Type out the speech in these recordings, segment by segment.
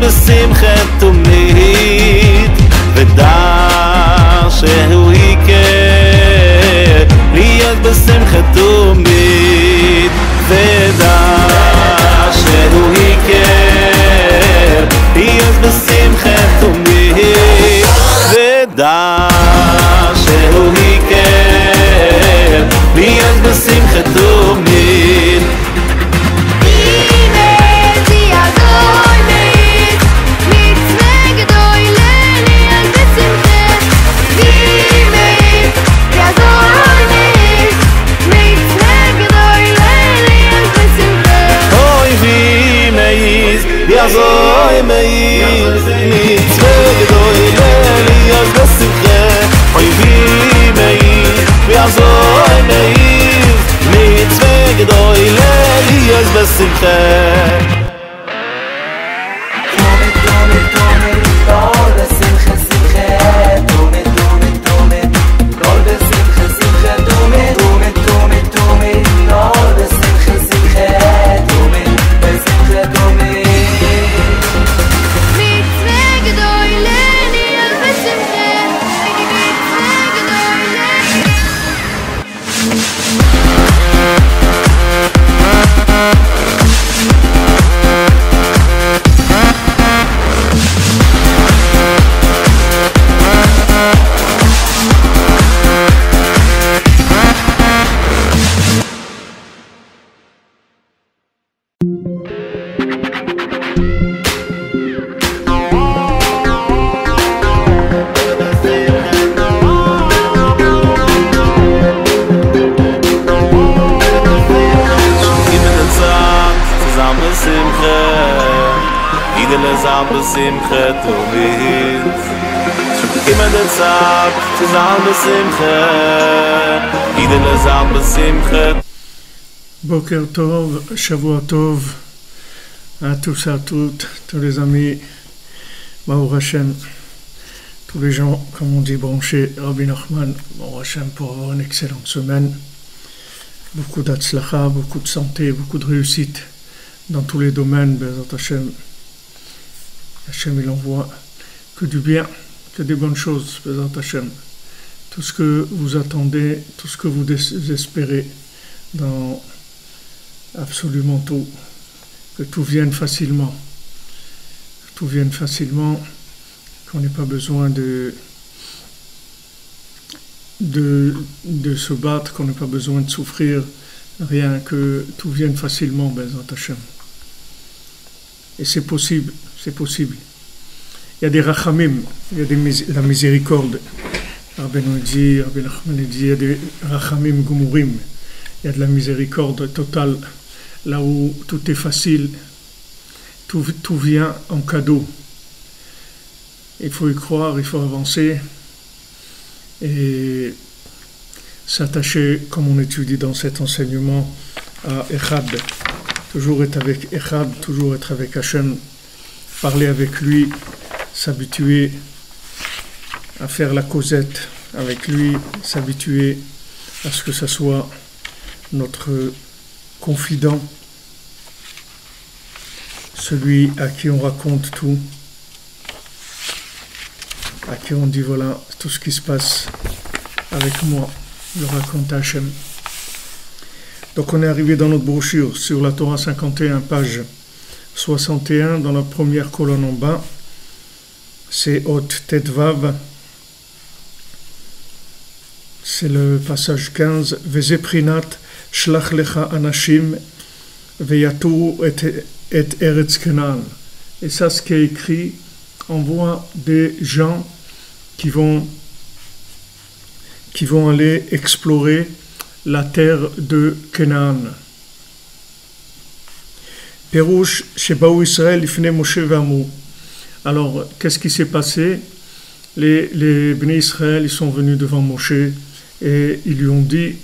בשמחה תמיד, ודע שהוא יקר להיות בשמחה תמיד, ודע שהוא יקר להיות בשמחה תמיד, ודע שהוא יקר להיות בשמחה תמיד. יעזור מאיר מצווה גדול להיות בשמחה, אויבי מאיר ויעזור מאיר מצווה גדול להיות בשמחה. בשמחה תמיד, immer den Tag zusammen בשמחה, jeder zusammen בשמחה. Boker Tov, Shavua Tov à tous et à toutes, tous les amis, Baruch Hashem, tous les gens, comme on dit, branchés, Rabbi Nachman, Baruch Hashem, pour avoir une excellente semaine, beaucoup d'atzlacha, beaucoup de santé, beaucoup de réussite dans tous les domaines, Bezat Hashem. Hashem, il envoie que du bien, que des bonnes choses, Bezat Hashem. Tout ce que vous attendez, tout ce que vous espérez dans absolument tout, que tout vienne facilement. Tout vienne facilement, qu'on n'ait pas besoin de se battre, qu'on n'ait pas besoin de souffrir, rien, que tout vienne facilement, Bezat Hashem. Et c'est possible. C'est possible. Il y a des rachamim, il y a la miséricorde. Rabbi Nachman dit, il y a des rachamim gumurim. Il y a de la miséricorde totale, là où tout est facile, tout vient en cadeau. Il faut y croire, il faut avancer et s'attacher, comme on étudie dans cet enseignement, à Echad. Toujours être avec Echad, toujours être avec Hashem. Parler avec lui, s'habituer à faire la causette avec lui, s'habituer à ce que ça soit notre confident, celui à qui on raconte tout, à qui on dit voilà tout ce qui se passe avec moi, je raconte à Hachem. Donc on est arrivé dans notre brochure sur la Torah 51, page 61, dans la première colonne en bas, c'est Hot Tetvav, c'est le passage 15, Vezeprinat shlach lecha anashim veyatu et eretz Canaan. Et ça, ce qui est écrit, envoie des gens qui vont aller explorer la terre de Canaan. Perouche, Shebaou Israël, Ifne Moshe Vamou. Alors, qu'est-ce qui s'est passé? Les Bnei Israël, ils sont venus devant Moshe et ils lui ont dit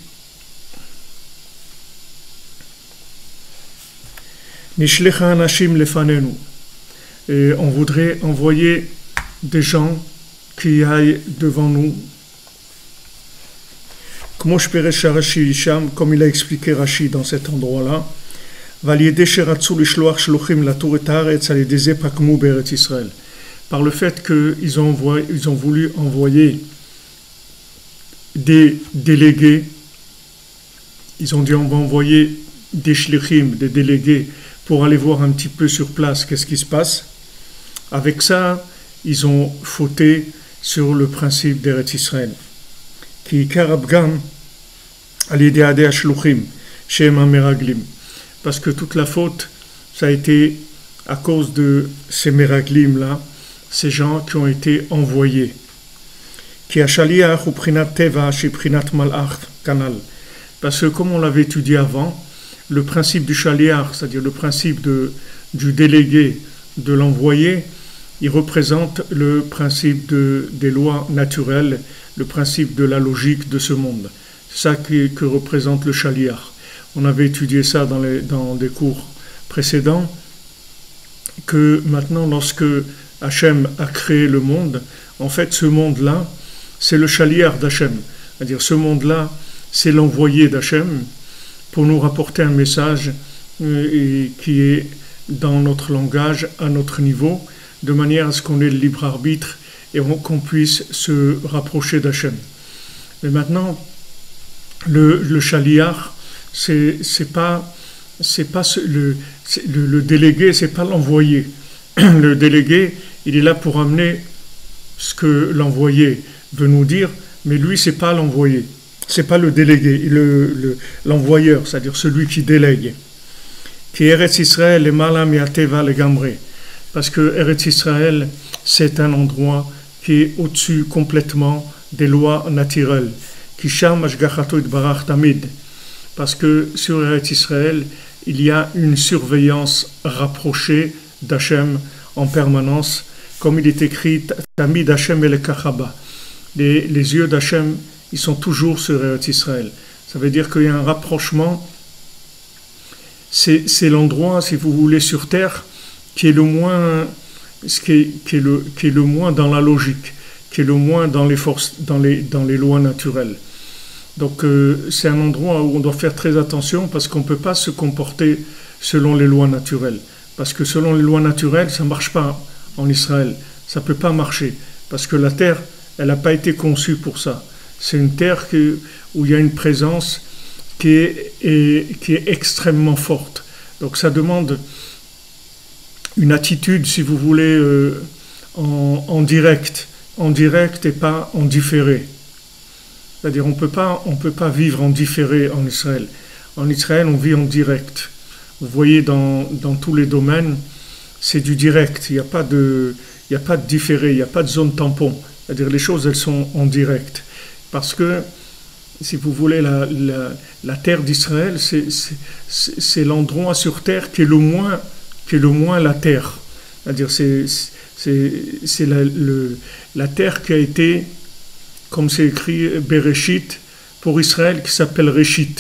Nishlecha Anashim Lefanenu. Et on voudrait envoyer des gens qui aillent devant nous. Comme il a expliqué Rashi dans cet endroit-là, Par le fait qu'ils ont voulu envoyer des délégués, ils ont dit on va envoyer des shlichim, des délégués, pour aller voir un petit peu sur place qu'est-ce qui se passe. Avec ça, ils ont fauté sur le principe d'Eretz Israël. Ki karabgam al-yedei ashluchim, shem ha-meraglim. Parce que toute la faute, ça a été à cause de ces meraglim-là, ces gens qui ont été envoyés. Ki ha-shaliach hu prinat teva she prinat malach kanal. Parce que comme on l'avait étudié avant, le principe du shaliach, c'est-à-dire le principe du délégué, de l'envoyé, il représente le principe des lois naturelles, le principe de la logique de ce monde. C'est ça que représente le shaliach. On avait étudié ça dans des cours précédents, que maintenant, lorsque Hachem a créé le monde, en fait, ce monde-là, c'est le shaliach d'Hachem. C'est-à-dire, ce monde-là, c'est l'envoyé d'Hachem pour nous rapporter un message qui est dans notre langage, à notre niveau, de manière à ce qu'on ait le libre arbitre et qu'on puisse se rapprocher d'Hachem. Mais maintenant, le shaliach, c'est pas le délégué, c'est pas l'envoyé. Le délégué, il est là pour amener ce que l'envoyé veut nous dire, mais lui, c'est pas l'envoyé. C'est pas le délégué, l'envoyeur, c'est-à-dire celui qui délègue. Qui Eretz Israël est malam yateva legamre. Parce que Eretz Israël, c'est un endroit qui est au-dessus complètement des lois naturelles. Qui sham ashgachato itbarach tamid. Parce que sur Eretz Israël, il y a une surveillance rapprochée d'Hachem en permanence, comme il est écrit Tamid Hachem el kachaba. Les yeux d'Hachem, ils sont toujours sur Eretz Israël. Ça veut dire qu'il y a un rapprochement. C'est l'endroit, si vous voulez, sur terre qui est le moins, qui est le moins dans la logique, qui est le moins dans les forces, dans les lois naturelles. Donc c'est un endroit où on doit faire très attention parce qu'on ne peut pas se comporter selon les lois naturelles. Parce que selon les lois naturelles, ça ne marche pas en Israël. Ça ne peut pas marcher. Parce que la terre, elle n'a pas été conçue pour ça. C'est une terre où il y a une présence qui est extrêmement forte. Donc ça demande une attitude, si vous voulez, en direct et pas en différé. C'est-à-dire on peut pas vivre en différé en Israël. En Israël, on vit en direct. Vous voyez, dans tous les domaines, c'est du direct. Il n'y a pas de différé, il n'y a pas de zone tampon. C'est-à-dire les choses, elles sont en direct. Parce que, si vous voulez, la terre d'Israël, c'est l'endroit sur terre qui est le moins la terre. C'est-à-dire c'est la terre qui a été, comme c'est écrit Bereshit, pour Israël, qui s'appelle Réchit.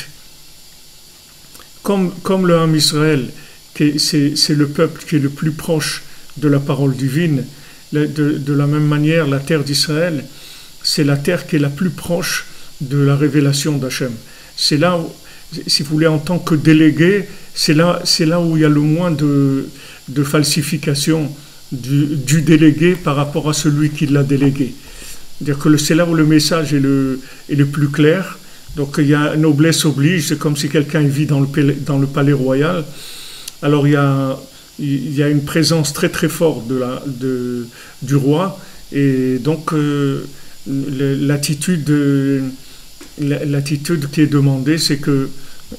Comme le Ham Israël, c'est le peuple qui est le plus proche de la parole divine, de la même manière, la terre d'Israël, c'est la terre qui est la plus proche de la révélation d'Hachem. C'est là où, si vous voulez, en tant que délégué, c'est là où il y a le moins de falsification du délégué par rapport à celui qui l'a délégué. C'est-à-dire que c'est là où le message est le plus clair. Donc il y a noblesse oblige, c'est comme si quelqu'un vit dans le palais royal. Alors il y a une présence très très forte du roi, et donc l'attitude qui est demandée, c'est que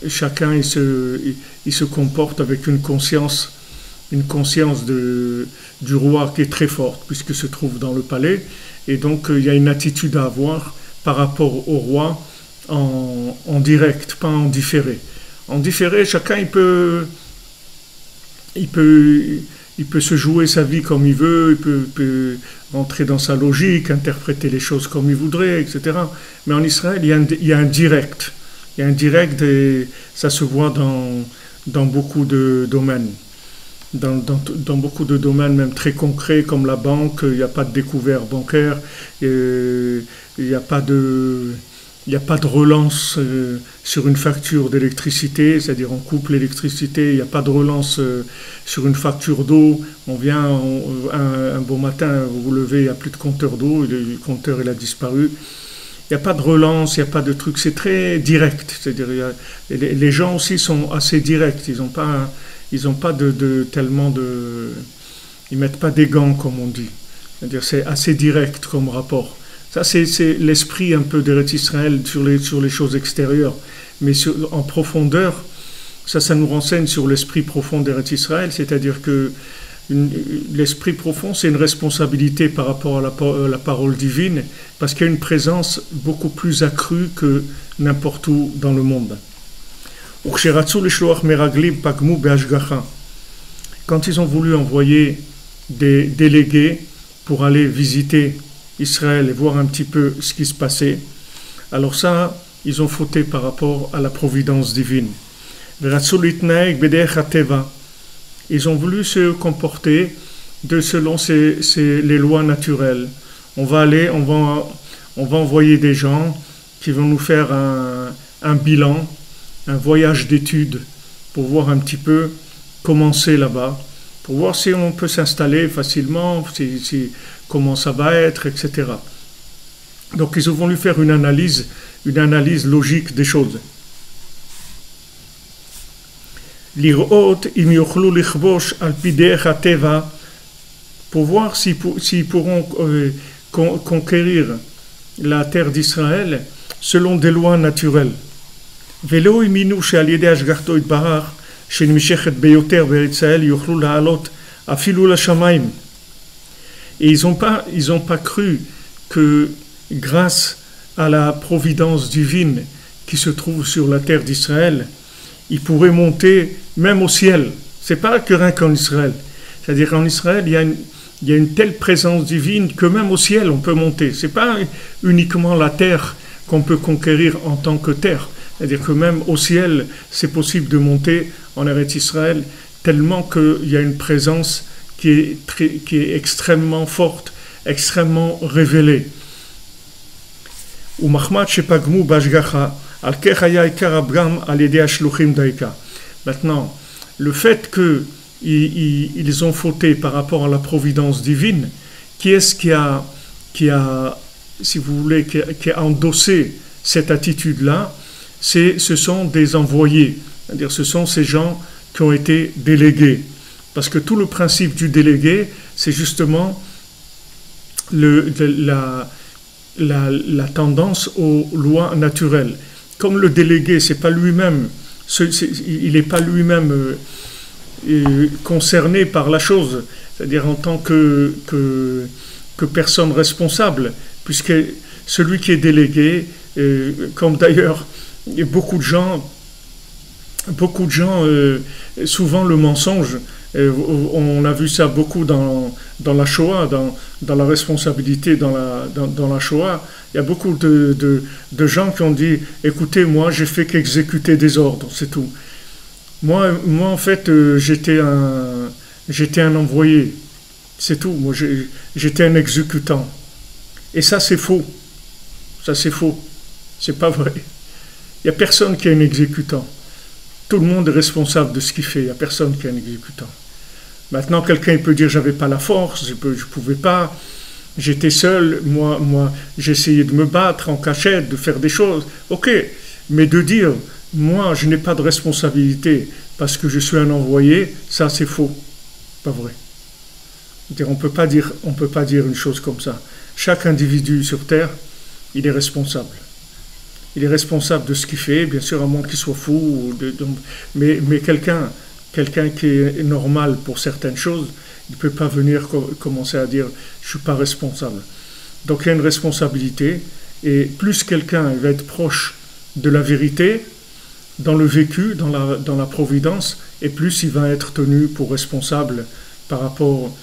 chacun il se comporte avec une conscience du roi qui est très forte, puisqu'il se trouve dans le palais, et donc il y a une attitude à avoir par rapport au roi en direct, pas en différé. En différé, chacun il peut se jouer sa vie comme il veut, il peut entrer dans sa logique, interpréter les choses comme il voudrait, etc. Mais en Israël, il y a un direct. Il y a un direct, et ça se voit dans beaucoup de domaines. Dans beaucoup de domaines, même très concrets, comme la banque, il n'y a pas de découvert bancaire, il n'y a pas de il n'y a pas de relance sur une facture d'électricité, c'est-à-dire on coupe l'électricité, il n'y a pas de relance sur une facture d'eau, on vient un beau matin, vous vous levez, il n'y a plus de compteur d'eau, le compteur il a disparu. Il n'y a pas de relance, il n'y a pas de truc, c'est très direct. C'est-à-dire, les gens aussi sont assez directs, ils n'ont pas tellement de... Ils ne mettent pas des gants, comme on dit. C'est-à-dire, c'est assez direct comme rapport. Ça, c'est l'esprit un peu d'Eretz Israël sur les choses extérieures. Mais en profondeur, ça nous renseigne sur l'esprit profond d'Eretz Israël, c'est-à-dire que l'esprit profond, c'est une responsabilité par rapport à la parole divine, parce qu'il y a une présence beaucoup plus accrue que n'importe où dans le monde. Quand ils ont voulu envoyer des délégués pour aller visiter Israël et voir un petit peu ce qui se passait, alors ça, ils ont fauté par rapport à la providence divine. Ils ont voulu se comporter selon les lois naturelles. On va envoyer des gens qui vont nous faire un bilan, un voyage d'études pour voir un petit peu comment c'est là-bas, pour voir si on peut s'installer facilement, comment ça va être, etc. Donc ils ont voulu faire une analyse logique des choses. L'irot im yochlu lichbosh al pi derech hateva, pour voir s'ils pourront conquérir la terre d'Israël selon des lois naturelles. Velo iminu she'al yedei hashgachto yitbarach shenimshechet beyoter be'eretz Israël yochlu la'alot afilu lashamayim. Et ils ont pas cru que grâce à la providence divine qui se trouve sur la terre d'Israël, ils pourraient monter même au ciel. C'est pas que rien qu'en Israël. C'est-à-dire qu'en Israël, il y a une telle présence divine que même au ciel, on peut monter. C'est pas uniquement la terre qu'on peut conquérir en tant que terre. C'est-à-dire que même au ciel, c'est possible de monter en Eretz Israël, tellement qu'il y a une présence qui est extrêmement forte, extrêmement révélée. Maintenant, le fait qu'ils ont fauté par rapport à la providence divine, qui est-ce qui a, si vous voulez, qui a endossé cette attitude-là? Ce sont des envoyés, c'est-à-dire ce sont ces gens qui ont été délégués. Parce que tout le principe du délégué, c'est justement la tendance aux lois naturelles. Comme le délégué, c'est pas lui-même, il n'est pas lui-même concerné par la chose, c'est-à-dire en tant que personne responsable, puisque celui qui est délégué, comme d'ailleurs beaucoup de gens, souvent le mensonge, on a vu ça beaucoup dans la Shoah, dans la responsabilité dans la Shoah. Il y a beaucoup de gens qui ont dit « Écoutez, moi, j'ai fait qu'exécuter des ordres, c'est tout. Moi en fait, j'étais un envoyé, c'est tout. Moi, j'étais un exécutant. » Et ça, c'est faux. Ça, c'est faux. C'est pas vrai. Il n'y a personne qui est un exécutant. Tout le monde est responsable de ce qu'il fait. Il n'y a personne qui est un exécutant. Maintenant, quelqu'un peut dire « j'avais pas la force, je pouvais pas, j'étais seul, moi j'essayais de me battre en cachette, de faire des choses. » Ok, mais de dire « moi, je n'ai pas de responsabilité parce que je suis un envoyé », ça c'est faux. Pas vrai. On peut pas dire une chose comme ça. Chaque individu sur Terre, il est responsable. Il est responsable de ce qu'il fait, bien sûr, à moins qu'il soit fou, mais quelqu'un qui est normal pour certaines choses, il ne peut pas venir commencer à dire « je ne suis pas responsable ». Donc il y a une responsabilité, et plus quelqu'un va être proche de la vérité, dans le vécu, dans la providence, et plus il va être tenu pour responsable par rapport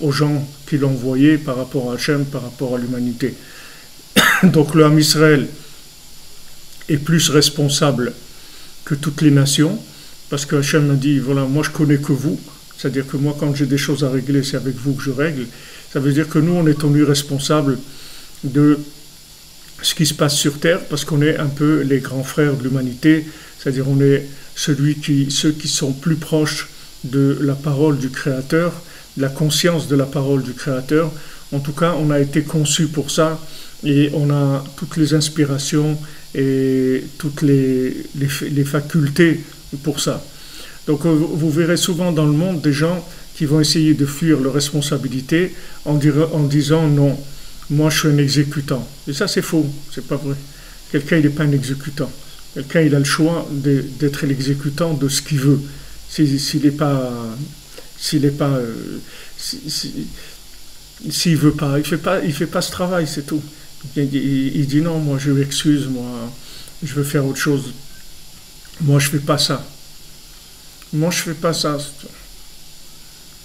aux gens qui l'ont envoyé, par rapport à Hachem, par rapport à l'humanité. Donc le Ham Israël est plus responsable que toutes les nations, parce que Hachem a dit, voilà, moi je connais que vous, c'est-à-dire que moi quand j'ai des choses à régler, c'est avec vous que je règle. Ça veut dire que nous, on est tenus responsables de ce qui se passe sur Terre, parce qu'on est un peu les grands frères de l'humanité, c'est-à-dire on est ceux qui sont plus proches de la parole du Créateur, de la conscience de la parole du Créateur. En tout cas, on a été conçus pour ça, et on a toutes les inspirations et toutes les facultés pour ça. Donc vous verrez souvent dans le monde des gens qui vont essayer de fuir leurs responsabilités en disant non, moi je suis un exécutant. Et ça c'est faux, c'est pas vrai. Quelqu'un il n'est pas un exécutant. Quelqu'un il a le choix d'être l'exécutant de ce qu'il veut. S'il veut pas, il fait pas ce travail, c'est tout. Il dit non, moi je m'excuse, moi je veux faire autre chose. Moi je fais pas ça. Moi je fais pas ça.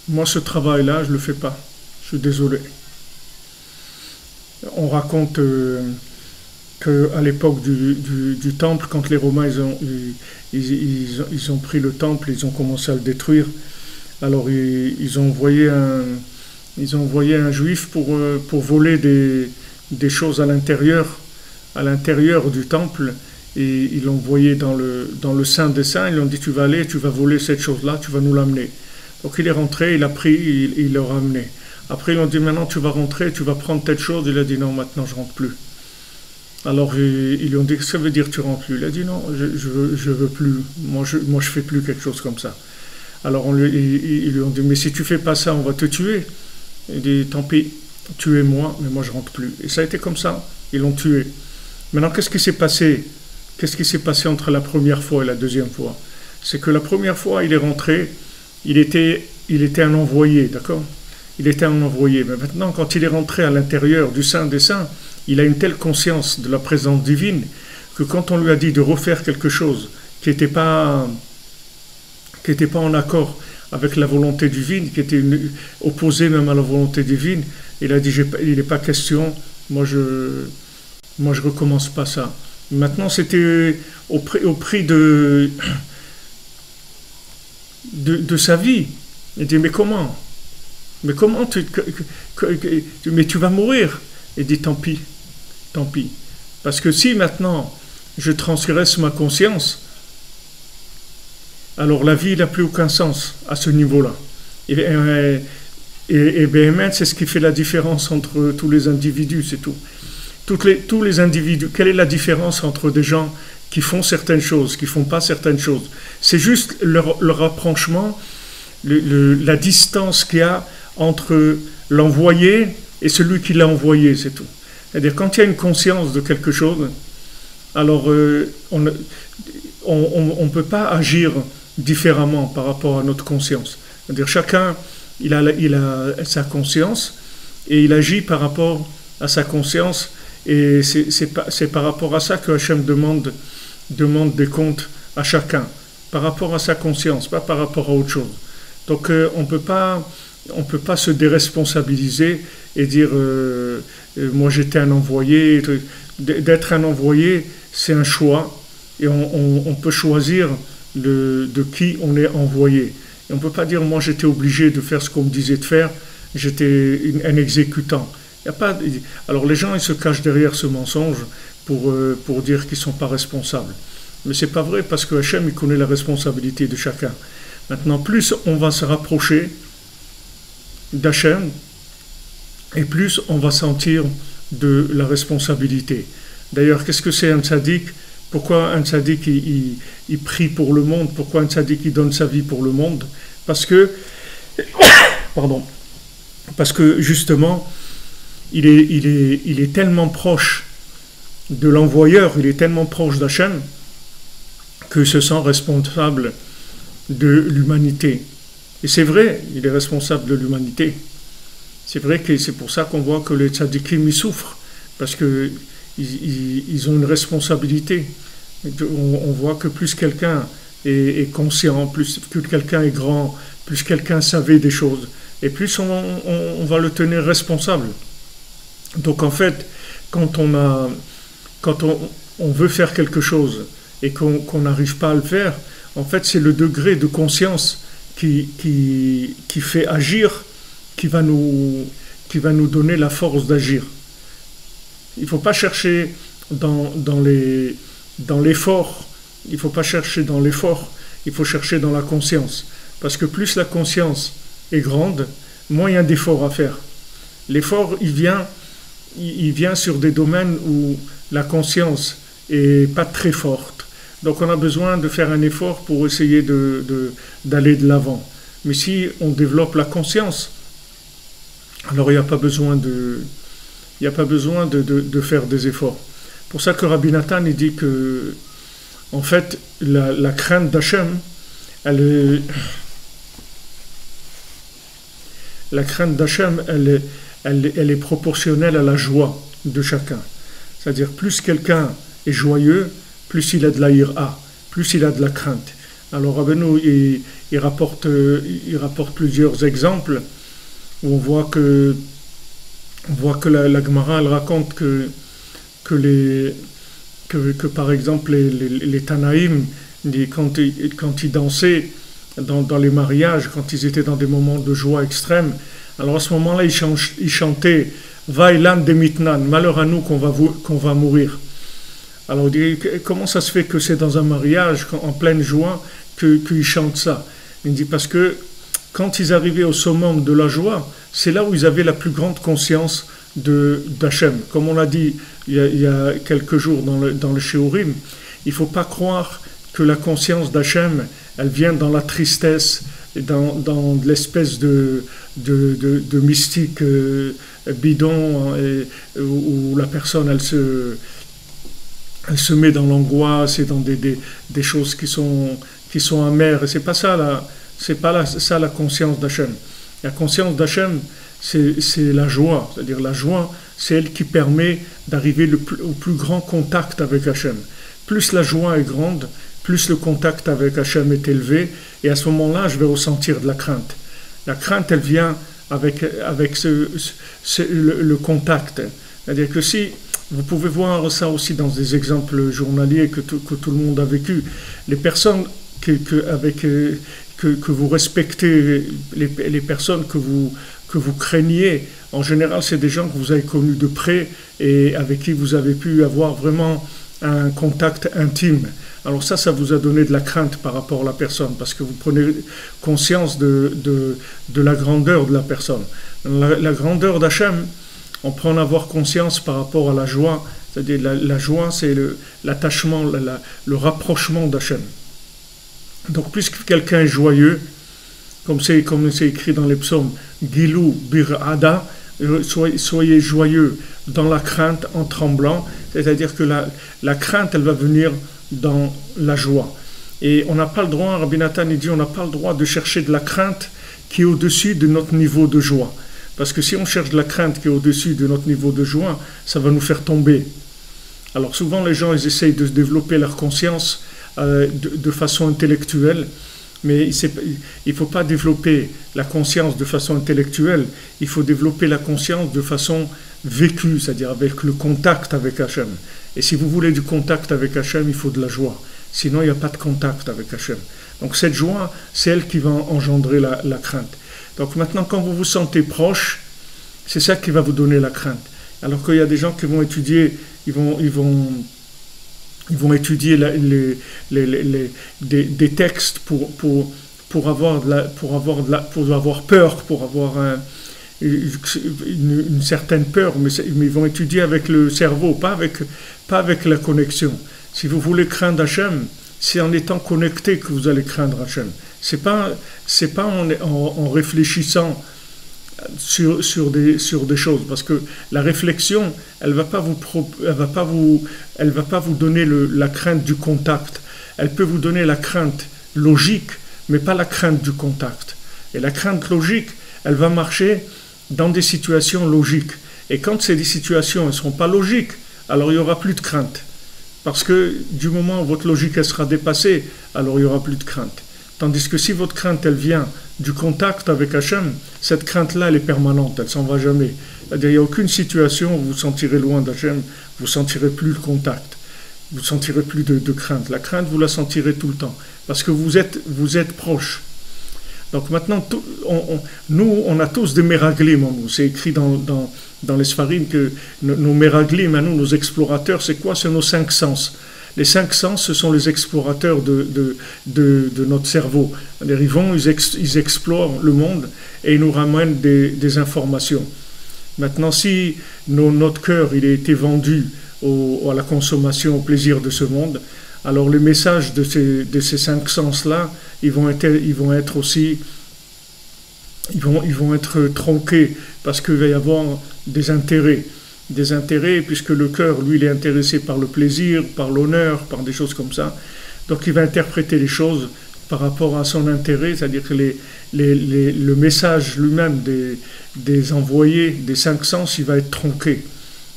Moi ce travail-là, je le fais pas. Je suis désolé. On raconte qu'à l'époque du temple, quand les Romains ils ont pris le temple, ils ont commencé à le détruire. Alors ils ont envoyé un juif pour voler des choses à l'intérieur du temple, et ils l'ont envoyé dans le Saint des Saints. Ils lui ont dit tu vas aller, tu vas voler cette chose-là, tu vas nous l'amener. Donc il est rentré, il a pris, il l'a ramené. Après ils lui ont dit maintenant tu vas rentrer, tu vas prendre telle chose. Il a dit non, maintenant je rentre plus. Alors ils lui ont dit ça veut dire tu rentres plus. Il a dit non, je veux plus. Moi je fais plus quelque chose comme ça. Alors ils lui ont dit mais si tu fais pas ça, on va te tuer. Il dit tant pis, tuez-moi, mais moi je rentre plus. Et ça a été comme ça, ils l'ont tué. Maintenant qu'est-ce qui s'est passé? Qu'est-ce qui s'est passé entre la première fois et la deuxième fois? C'est que la première fois il est rentré, il était un envoyé, d'accord? Il était un envoyé. Mais maintenant quand il est rentré à l'intérieur du Saint des Saints, il a une telle conscience de la présence divine que quand on lui a dit de refaire quelque chose qui n'était pas en accord avec la volonté divine, qui était opposé même à la volonté divine, il a dit il n'est pas question, moi je recommence pas ça. Maintenant c'était au prix de sa vie. Il dit mais comment mais tu vas mourir. Il dit tant pis, parce que si maintenant je transgresse ma conscience, alors la vie n'a plus aucun sens à ce niveau-là. Et bien, c'est ce qui fait la différence entre tous les individus, c'est tout. Tous les individus, quelle est la différence entre des gens qui font certaines choses, qui ne font pas certaines choses? C'est juste leur rapprochement, la distance qu'il y a entre l'envoyé et celui qui l'a envoyé, c'est tout. C'est-à-dire, quand il y a une conscience de quelque chose, alors on ne peut pas agir différemment par rapport à notre conscience. C'est-à-dire chacun, il a sa conscience et il agit par rapport à sa conscience, et c'est par rapport à ça que Hachem demande des comptes à chacun, par rapport à sa conscience, pas par rapport à autre chose. Donc on peut pas se déresponsabiliser et dire moi j'étais un envoyé. D'être un envoyé, c'est un choix, et on peut choisir de qui on est envoyé. Et on ne peut pas dire moi j'étais obligé de faire ce qu'on me disait de faire, j'étais un exécutant. Il y a pas, alors les gens ils se cachent derrière ce mensonge pour dire qu'ils ne sont pas responsables. Mais ce n'est pas vrai, parce que Hachem il connaît la responsabilité de chacun. Maintenant, plus on va se rapprocher d'Hachem, et plus on va sentir de la responsabilité. D'ailleurs, qu'est-ce que c'est un tzaddik? Pourquoi un tzaddik il prie pour le monde? Pourquoi un tzaddik il donne sa vie pour le monde? Parce que justement, il est tellement proche de l'envoyeur, il est tellement proche d'Hachem, qu'il se sent responsable de l'humanité. Et c'est vrai, il est responsable de l'humanité. C'est vrai que c'est pour ça qu'on voit que les tzadikim ils souffrent, parce qu'ils ont une responsabilité. On voit que plus quelqu'un est conscient, plus que quelqu'un est grand, plus quelqu'un savait des choses, et plus on va le tenir responsable. Donc en fait, quand on veut faire quelque chose et qu'on n'arrive pas à le faire, en fait c'est le degré de conscience qui fait agir, qui va nous donner la force d'agir. il ne faut pas chercher dans l'effort, il ne faut pas chercher dans l'effort, il faut chercher dans la conscience. Parce que plus la conscience est grande, moins il y a d'efforts à faire. L'effort, il vient sur des domaines où la conscience n'est pas très forte. Donc on a besoin de faire un effort pour essayer d'aller de l'avant. Mais si on développe la conscience, alors il n'y a pas besoin de faire des efforts. Pour ça que Rabbi Nathan il dit que, en fait, la crainte d'Hachem, elle est proportionnelle à la joie de chacun. C'est-à-dire, plus quelqu'un est joyeux, plus il a de la ira, plus il a de la crainte. Alors Rabbeinu, il rapporte plusieurs exemples où on voit que la Gemara, elle raconte que par exemple les Tanaïm, quand ils dansaient dans les mariages, quand ils étaient dans des moments de joie extrême, alors à ce moment-là, ils chantaient Vailan de Mitnan, malheur à nous qu'on va mourir. Alors, comment ça se fait que c'est dans un mariage, en pleine joie, qu'ils chantent ça? Il dit parce que quand ils arrivaient au summum de la joie, c'est là où ils avaient la plus grande conscience d'Hachem. Comme on l'a dit il y a quelques jours dans le Shiurim, il ne faut pas croire que la conscience d'Hachem, elle vient dans la tristesse, dans l'espèce de mystique bidon, où la personne, elle se met dans l'angoisse et dans des choses qui sont amères. Et c'est pas ça la conscience d'Hachem. La conscience d'Hachem, c'est la joie. C'est-à-dire la joie, c'est elle qui permet d'arriver au plus grand contact avec Hachem. Plus la joie est grande, plus le contact avec Hachem est élevé, et à ce moment-là, je vais ressentir de la crainte. La crainte, elle vient avec le contact. C'est-à-dire que si, vous pouvez voir ça aussi dans des exemples journaliers que tout le monde a vécu, les personnes que vous respectez, les personnes que vous craignez, en général, c'est des gens que vous avez connus de près et avec qui vous avez pu avoir vraiment un contact intime. Alors ça vous a donné de la crainte par rapport à la personne, parce que vous prenez conscience de la grandeur de la personne. La grandeur d'Hachem, on peut en avoir conscience par rapport à la joie, c'est-à-dire la joie, c'est l'attachement, le rapprochement d'Hachem. Donc puisque quelqu'un est joyeux, comme c'est écrit dans les psaumes, Gilou bir'ada, soyez joyeux dans la crainte en tremblant, c'est-à-dire que la crainte, elle va venir dans la joie. Et on n'a pas le droit, Rabbi Nathan dit, on n'a pas le droit de chercher de la crainte qui est au-dessus de notre niveau de joie. Parce que si on cherche de la crainte qui est au-dessus de notre niveau de joie, ça va nous faire tomber. Alors souvent les gens, ils essayent de développer leur conscience de façon intellectuelle, mais il ne faut pas développer la conscience de façon intellectuelle, il faut développer la conscience de façon vécue, c'est-à-dire avec le contact avec Hachem. Et si vous voulez du contact avec Hachem, il faut de la joie. Sinon, il n'y a pas de contact avec Hachem. Donc cette joie, c'est elle qui va engendrer la crainte. Donc maintenant, quand vous vous sentez proche, c'est ça qui va vous donner la crainte. Alors qu'il y a des gens qui vont étudier, ils vont étudier des textes pour avoir peur, pour avoir une certaine peur, mais ils vont étudier avec le cerveau, pas avec la connexion. Si vous voulez craindre Hachem, c'est en étant connecté que vous allez craindre Hachem. C'est pas en réfléchissant sur des choses, parce que la réflexion, elle va pas vous donner la crainte du contact. Elle peut vous donner la crainte logique, mais pas la crainte du contact. Et la crainte logique, elle va marcher dans des situations logiques. Et quand ces situations ne seront pas logiques, alors il n'y aura plus de crainte. Parce que du moment où votre logique elle sera dépassée, alors il n'y aura plus de crainte. Tandis que si votre crainte elle vient du contact avec Hachem, cette crainte-là elle est permanente, elle ne s'en va jamais. C'est-à-dire il n'y a aucune situation où vous vous sentirez loin d'Hachem, vous ne sentirez plus le contact, vous ne sentirez plus de crainte. La crainte, vous la sentirez tout le temps, parce que vous êtes proche. Donc maintenant, nous, on a tous des méraglim en nous. C'est écrit dans les Sfarim que nos méraglim, à nous, nos explorateurs, c'est quoi? C'est nos 5 sens. Les 5 sens, ce sont les explorateurs de notre cerveau. Ils vont, ils explorent le monde et ils nous ramènent des informations. Maintenant, si notre cœur il a été vendu à la consommation, au plaisir de ce monde, alors les messages de ces 5 sens-là, ils vont être aussi, ils vont être tronqués parce qu'il va y avoir des intérêts, puisque le cœur, lui, il est intéressé par le plaisir, par l'honneur, par des choses comme ça. Donc il va interpréter les choses par rapport à son intérêt, c'est-à-dire que le message lui-même des envoyés, des 5 sens, il va être tronqué,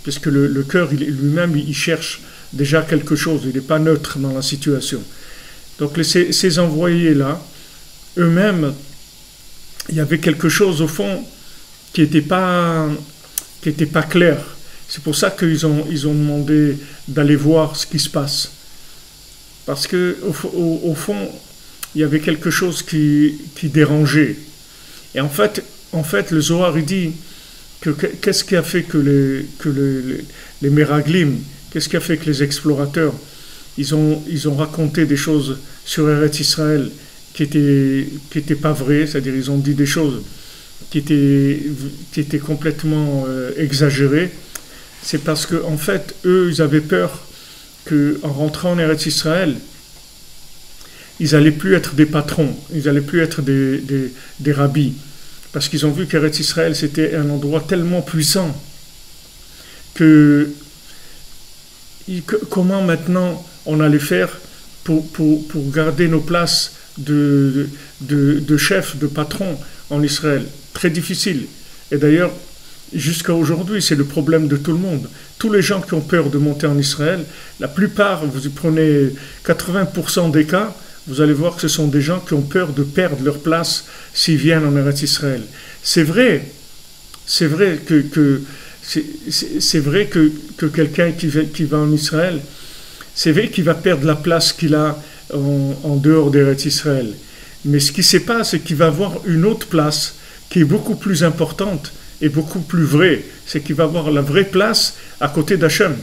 puisque le cœur lui-même, il cherche déjà quelque chose, il n'est pas neutre dans la situation. Donc ces envoyés-là, eux-mêmes, il y avait quelque chose au fond qui n'était pas clair. C'est pour ça qu'ils ont demandé d'aller voir ce qui se passe. Parce qu'au fond, il y avait quelque chose qui dérangeait. Et en fait, le Zohar, il dit qu'est-ce qui a fait que les Meraglim, qu'est-ce qui a fait que les explorateurs, ils ont raconté des choses sur Eretz Israël qui étaient pas vraies, c'est-à-dire ils ont dit des choses qui étaient complètement exagérées. C'est parce que en fait, eux, ils avaient peur qu'en rentrant en Eretz Israël, ils n'allaient plus être des patrons, ils n'allaient plus être des rabbis, parce qu'ils ont vu qu'Eretz Israël, c'était un endroit tellement puissant que comment maintenant on allait faire pour garder nos places de chef, de patron en Israël. Très difficile. Et d'ailleurs, jusqu'à aujourd'hui, c'est le problème de tout le monde. Tous les gens qui ont peur de monter en Israël, la plupart, vous y prenez 80% des cas, vous allez voir que ce sont des gens qui ont peur de perdre leur place s'ils viennent en Eretz Israël. C'est vrai que quelqu'un qui va en Israël, c'est vrai qu'il va perdre la place qu'il a en dehors d'Eretz Israël. Mais ce qui se passe, c'est qu'il va avoir une autre place qui est beaucoup plus importante et beaucoup plus vraie. C'est qu'il va avoir la vraie place à côté d'Hachem.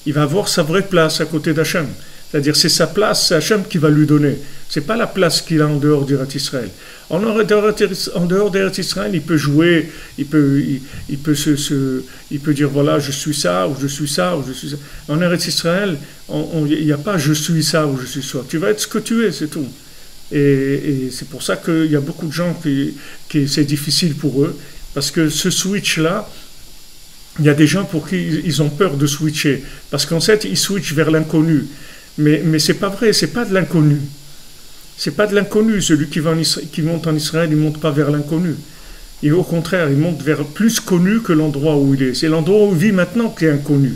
Il va avoir sa vraie place à côté d'Hachem. C'est-à-dire, c'est sa place, c'est Hachem qui va lui donner. C'est pas la place qu'il a en dehors d'Eretz Israël. En dehors d'Eretz Israël, il peut jouer, il peut dire voilà, je suis ça, ou je suis ça, ou je suis ça. En Eretz Israël, il n'y a pas je suis ça, ou je suis ça. Tu vas être ce que tu es, c'est tout. Et c'est pour ça qu'il y a beaucoup de gens qui c'est difficile pour eux, parce que ce switch-là, il y a des gens pour qui ils ont peur de switcher, parce qu'en fait, ils switchent vers l'inconnu. Mais c'est pas vrai, c'est pas de l'inconnu. C'est pas de l'inconnu. Celui qui monte en Israël, il monte pas vers l'inconnu. Et au contraire, il monte vers plus connu que l'endroit où il est. C'est l'endroit où il vit maintenant qui est inconnu.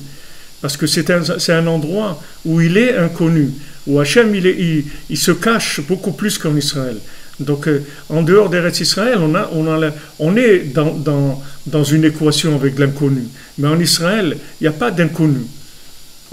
Parce que c'est un endroit où il est inconnu, où Hachem, il se cache beaucoup plus qu'en Israël. Donc, en dehors d'Eretz Israël, on est dans une équation avec l'inconnu. Mais en Israël, il n'y a pas d'inconnu.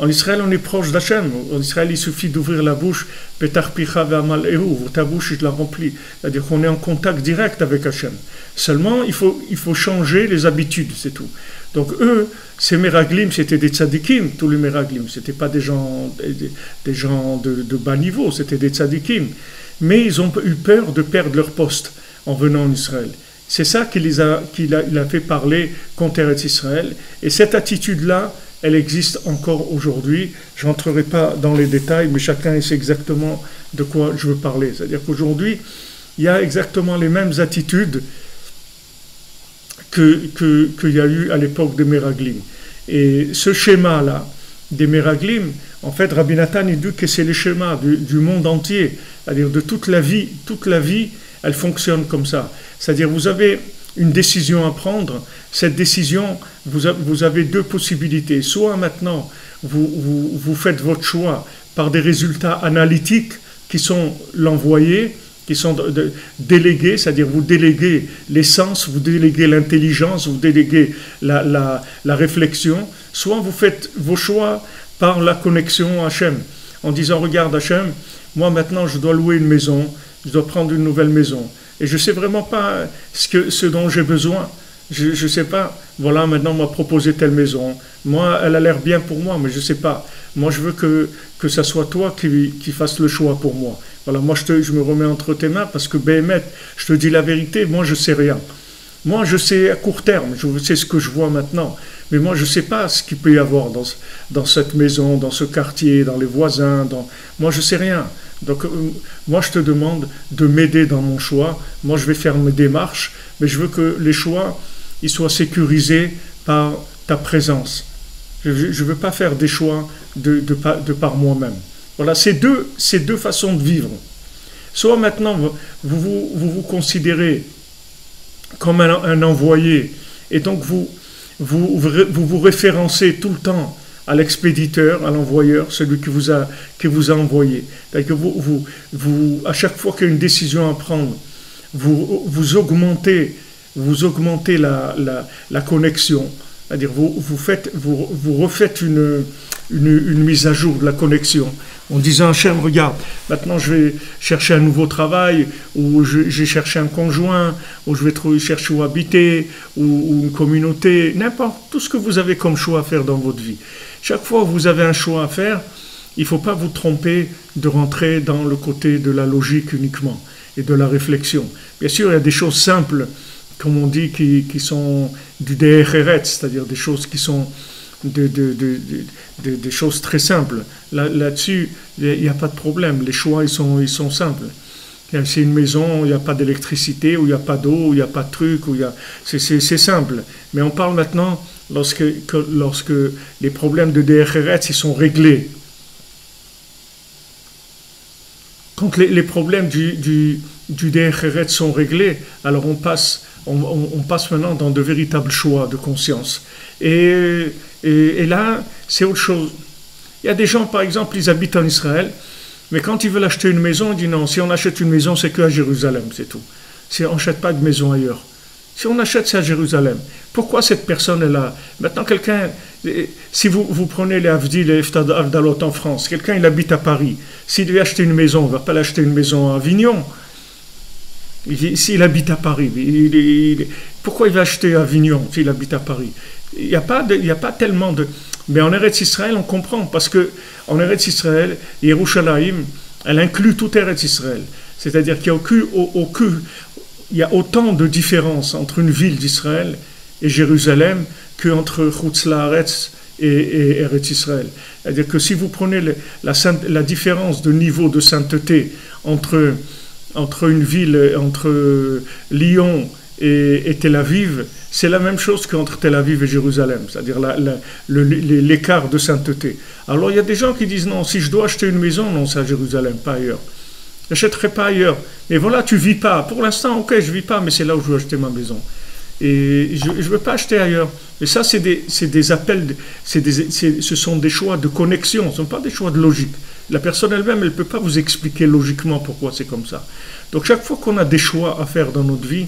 En Israël, on est proche d'Hachem. En Israël, il suffit d'ouvrir la bouche, Petar picha ve'amal ehu, ta bouche, je la remplis. C'est-à-dire qu'on est en contact direct avec Hachem. Seulement, il faut changer les habitudes, c'est tout. Donc eux, ces Meraglim, c'était des tzadikim, tous les Meraglim. C'était pas des gens de bas niveau, c'était des tzadikim. Mais ils ont eu peur de perdre leur poste en venant en Israël. C'est ça qu'il a fait parler contre Eretz Israël. Et cette attitude-là, elle existe encore aujourd'hui. Je n'entrerai pas dans les détails, mais chacun sait exactement de quoi je veux parler. C'est-à-dire qu'aujourd'hui, il y a exactement les mêmes attitudes qu'il y a eu à l'époque des Meraglim. Et ce schéma-là, des Meraglim, en fait, Rabbi Nathan, il dit que c'est le schéma du monde entier, c'est-à-dire de toute la vie, elle fonctionne comme ça. C'est-à-dire, vous avez une décision à prendre, cette décision, vous avez deux possibilités. Soit maintenant, vous faites votre choix par des résultats analytiques qui sont l'envoyé, qui sont délégués, c'est-à-dire vous déléguez les sens, vous déléguez l'intelligence, vous déléguez la réflexion. Soit vous faites vos choix par la connexion à Hachem, en disant, regarde Hachem, moi maintenant je dois louer une maison, je dois prendre une nouvelle maison. Et je ne sais vraiment pas ce dont j'ai besoin. Je ne sais pas, voilà, maintenant on m'a proposé telle maison. Moi, elle a l'air bien pour moi, mais je ne sais pas. Moi, je veux que ça soit toi qui fasses le choix pour moi. Voilà, moi, je me remets entre tes mains parce que, Béhémet, je te dis la vérité, moi, je ne sais rien. Moi, je sais à court terme, je sais ce que je vois maintenant. Mais moi, je ne sais pas ce qu'il peut y avoir dans cette maison, dans ce quartier, dans les voisins. Moi, je ne sais rien. Donc, moi, je te demande de m'aider dans mon choix. Moi, je vais faire mes démarches, mais je veux que les choix ils soient sécurisés par ta présence. Je ne veux pas faire des choix de par moi-même. Voilà, c'est deux façons de vivre. Soit maintenant, vous considérez comme un envoyé, et donc vous référencez tout le temps à l'expéditeur, à l'envoyeur, celui qui vous a envoyé. C'est-à-dire que à chaque fois qu'il y a une décision à prendre, vous augmentez la connexion. C'est-à-dire vous refaites une mise à jour de la connexion en disant Hachem, regarde, maintenant je vais chercher un nouveau travail, ou j'ai cherché un conjoint, ou je vais chercher où habiter, ou une communauté, n'importe, tout ce que vous avez comme choix à faire dans votre vie. Chaque fois que vous avez un choix à faire, il ne faut pas vous tromper de rentrer dans le côté de la logique uniquement et de la réflexion. Bien sûr, il y a des choses simples, comme on dit, qui sont du DRRET, c'est-à-dire des choses qui sont des choses très simples. Là-dessus, il n'y a pas de problème. Les choix, ils sont simples. C'est une maison où il n'y a pas d'électricité, où il n'y a pas d'eau, où il n'y a pas de truc, c'est simple. Mais on parle maintenant lorsque les problèmes de DRRET, ils sont réglés. Quand les problèmes du DRRET sont réglés, alors on passe maintenant dans de véritables choix de conscience. Et là, c'est autre chose. Il y a des gens, par exemple, ils habitent en Israël, mais quand ils veulent acheter une maison, ils disent non, si on achète une maison, c'est qu'à Jérusalem, c'est tout. Si on n'achète pas de maison ailleurs. Si on achète, c'est à Jérusalem. Pourquoi cette personne est là? Maintenant, quelqu'un, si vous prenez les Avdi, les Avdalot en France, quelqu'un, il habite à Paris. S'il devait acheter une maison, on ne va pas l'acheter une maison à Avignon. S'il habite à Paris, pourquoi il va acheter à Avignon s'il habite à Paris? Il n'y a pas tellement de... Mais en Eretz Israël, on comprend, parce que en Eretz Israël, Yerushalayim, elle inclut tout Eretz Israël. C'est-à-dire qu'il y a autant de différences entre une ville d'Israël et Jérusalem qu'entre Chutz La'aretz et Eretz Israël. C'est-à-dire que si vous prenez la différence de niveau de sainteté entre une ville, entre Lyon et Tel Aviv, c'est la même chose qu'entre Tel Aviv et Jérusalem, c'est-à-dire l'écart de sainteté. Alors il y a des gens qui disent non, si je dois acheter une maison, non, c'est à Jérusalem, pas ailleurs. Je n'achèterai pas ailleurs. Mais voilà, tu ne vis pas. Pour l'instant, ok, je ne vis pas, mais c'est là où je veux acheter ma maison. Et je ne veux pas acheter ailleurs. Et ça, c'est des appels, ce sont des choix de connexion, ce ne sont pas des choix de logique. La personne elle-même, elle ne peut pas vous expliquer logiquement pourquoi c'est comme ça. Donc chaque fois qu'on a des choix à faire dans notre vie,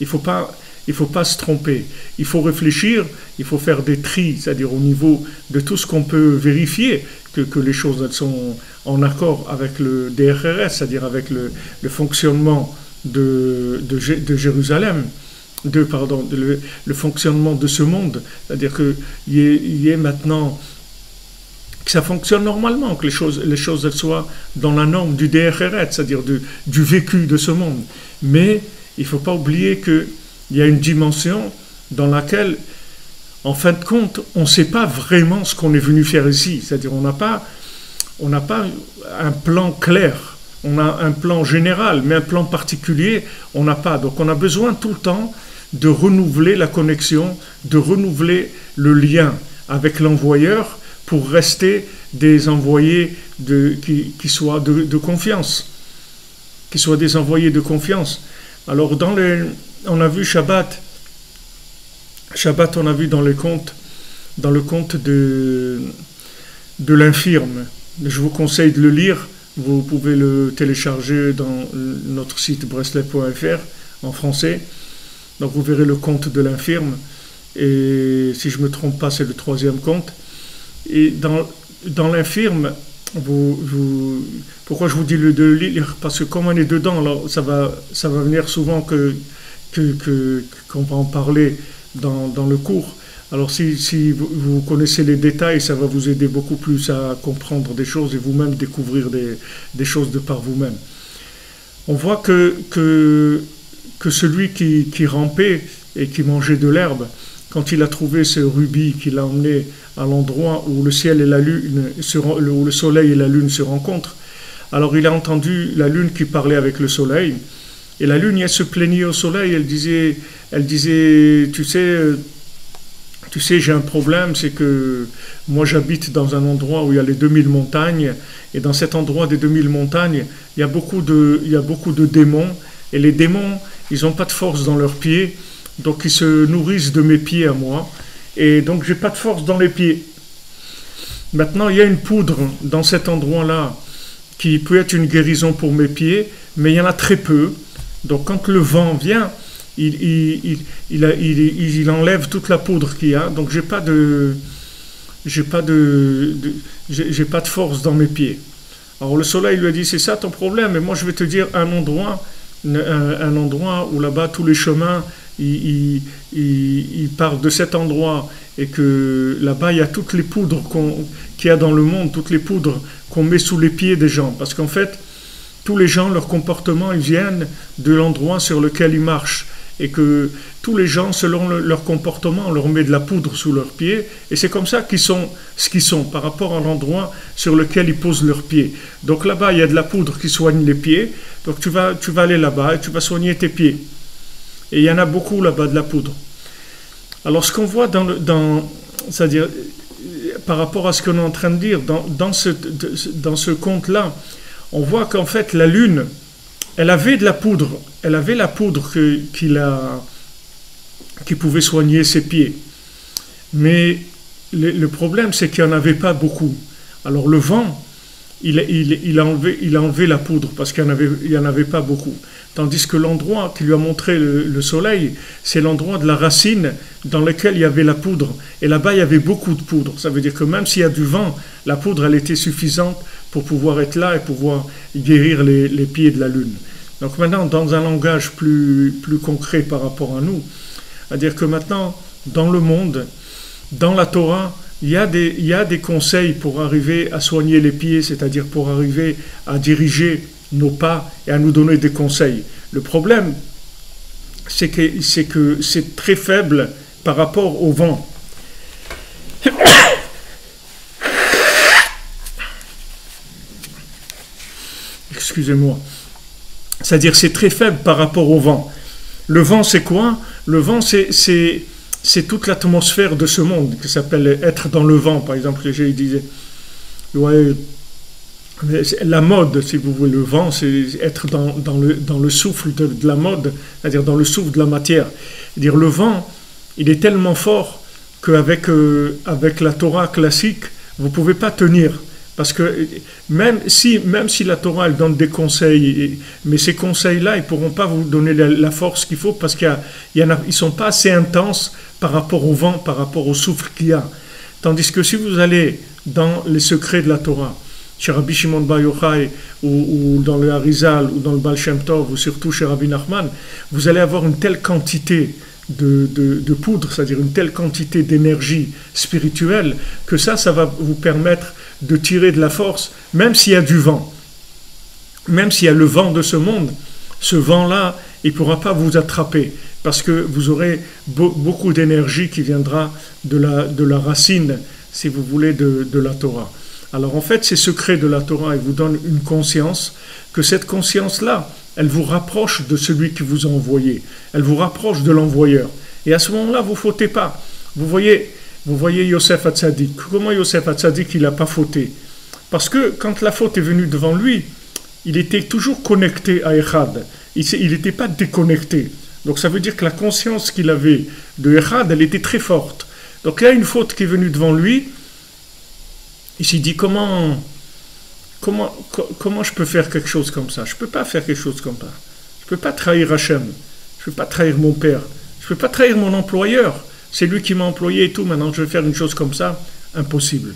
il ne faut pas se tromper. Il faut réfléchir, il faut faire des tris, c'est-à-dire au niveau de tout ce qu'on peut vérifier, que les choses elles sont en accord avec le DRRS, c'est-à-dire avec le fonctionnement de Jérusalem, le fonctionnement de ce monde, c'est-à-dire qu'il y ait maintenant que ça fonctionne normalement, que les choses elles soient dans la norme du DRRS, c'est-à-dire du vécu de ce monde. Mais il ne faut pas oublier qu'il y a une dimension dans laquelle, en fin de compte, on ne sait pas vraiment ce qu'on est venu faire ici. C'est-à-dire on n'a pas un plan clair. On a un plan général, mais un plan particulier, on n'a pas. Donc on a besoin tout le temps de renouveler la connexion, de renouveler le lien avec l'envoyeur pour rester des envoyés qui soient de confiance, qui soient des envoyés de confiance. Alors on a vu Shabbat, on a vu dans le conte de l'infirme. Je vous conseille de le lire. Vous pouvez le télécharger dans notre site breslev.fr en français. Donc vous verrez le conte de l'infirme. Et si je ne me trompe pas, c'est le 3e conte. Et dans l'infirme, pourquoi je vous dis de le lire? Parce que comme on est dedans, alors ça va venir souvent qu'on va en parler dans le cours. Alors si vous connaissez les détails, ça va vous aider beaucoup plus à comprendre des choses et vous-même découvrir des choses de par vous-même. On voit que celui qui rampait et qui mangeait de l'herbe, quand il a trouvé ce rubis qu'il a emmené à l'endroit où le ciel et la lune, où le soleil et la lune se rencontrent, alors il a entendu la lune qui parlait avec le soleil, et la lune, elle se plaignait au soleil, elle disait, tu sais, j'ai un problème, c'est que moi j'habite dans un endroit où il y a les 2000 montagnes, et dans cet endroit des 2000 montagnes, il y a beaucoup de démons, et les démons, ils n'ont pas de force dans leurs pieds, donc ils se nourrissent de mes pieds à moi, et donc j'ai pas de force dans les pieds. Maintenant, il y a une poudre dans cet endroit-là qui peut être une guérison pour mes pieds, mais il y en a très peu. Donc quand le vent vient, il enlève toute la poudre qu'il y a, donc j'ai pas de force dans mes pieds. Alors le soleil lui a dit, c'est ça ton problème, mais moi je vais te dire un endroit où là-bas tous les chemins ils partent de cet endroit, et que là-bas il y a toutes les poudres qu'il y a dans le monde, toutes les poudres qu'on met sous les pieds des gens, parce qu'en fait tous les gens, leur comportement, ils viennent de l'endroit sur lequel ils marchent, et que tous les gens, selon leur comportement, on leur met de la poudre sous leurs pieds, et c'est comme ça qu'ils sont ce qu'ils sont, par rapport à l'endroit sur lequel ils posent leurs pieds. Donc là-bas, il y a de la poudre qui soigne les pieds, donc tu vas aller là-bas et tu vas soigner tes pieds. Et il y en a beaucoup là-bas de la poudre. Alors ce qu'on voit c'est-à-dire, par rapport à ce qu'on est en train de dire, dans ce conte-là, on voit qu'en fait la lune, elle avait de la poudre, qui pouvait soigner ses pieds. Mais le problème, c'est qu'il n'y en avait pas beaucoup. Alors le vent, il a enlevé la poudre parce qu'il n'y en avait pas beaucoup. Tandis que l'endroit qui lui a montré le soleil, c'est l'endroit de la racine dans lequel il y avait la poudre. Et là-bas, il y avait beaucoup de poudre. Ça veut dire que même s'il y a du vent, la poudre, elle était suffisante pour pouvoir être là et pouvoir guérir les pieds de la lune. Donc maintenant, dans un langage plus concret par rapport à nous, c'est-à-dire que maintenant, dans le monde, dans la Torah, il y a des conseils pour arriver à soigner les pieds, c'est-à-dire pour arriver à diriger nos pas et à nous donner des conseils. Le problème, c'est que c'est très faible par rapport au vent. Excusez-moi. C'est-à-dire c'est très faible par rapport au vent. Le vent, c'est quoi? Le vent, c'est toute l'atmosphère de ce monde, qui s'appelle être dans le vent. Par exemple, j'ai disait, ouais, la mode, si vous voulez, le vent, c'est être dans le souffle de la mode, c'est-à-dire dans le souffle de la matière. C'est-à-dire le vent, il est tellement fort qu'avec la Torah classique, vous ne pouvez pas tenir. Parce que même si la Torah elle donne des conseils, mais ces conseils-là, ils ne pourront pas vous donner la force qu'il faut, parce qu'ils ne sont pas assez intenses par rapport au vent, par rapport au souffle qu'il y a. Tandis que si vous allez dans les secrets de la Torah, chez Rabbi Shimon Bar Yochai, ou dans le Harizal, ou dans le Baal Shem Tov, ou surtout chez Rabbi Nachman, vous allez avoir une telle quantité de poudre, c'est-à-dire une telle quantité d'énergie spirituelle, que ça va vous permettre de tirer de la force, même s'il y a du vent. Même s'il y a le vent de ce monde, ce vent-là, il ne pourra pas vous attraper, parce que vous aurez beaucoup d'énergie qui viendra de la racine, si vous voulez, de la Torah. Alors en fait, ces secrets de la Torah, ils vous donnent une conscience, que cette conscience-là, elle vous rapproche de celui qui vous a envoyé. Elle vous rapproche de l'envoyeur. Et à ce moment-là, vous ne fautez pas. Vous voyez Yosef Hatzadik. Comment Yosef Hatzadik, il n'a pas fauté? Parce que quand la faute est venue devant lui, il était toujours connecté à Echad. Il n'était pas déconnecté. Donc ça veut dire que la conscience qu'il avait de Echad, elle était très forte. Donc il y a une faute qui est venue devant lui. Il s'est dit, comment je peux faire quelque chose comme ça? Je ne peux pas faire quelque chose comme ça. Je ne peux pas trahir Hachem. Je ne peux pas trahir mon père. Je ne peux pas trahir mon employeur. C'est lui qui m'a employé et tout. Maintenant, je vais faire une chose comme ça. Impossible.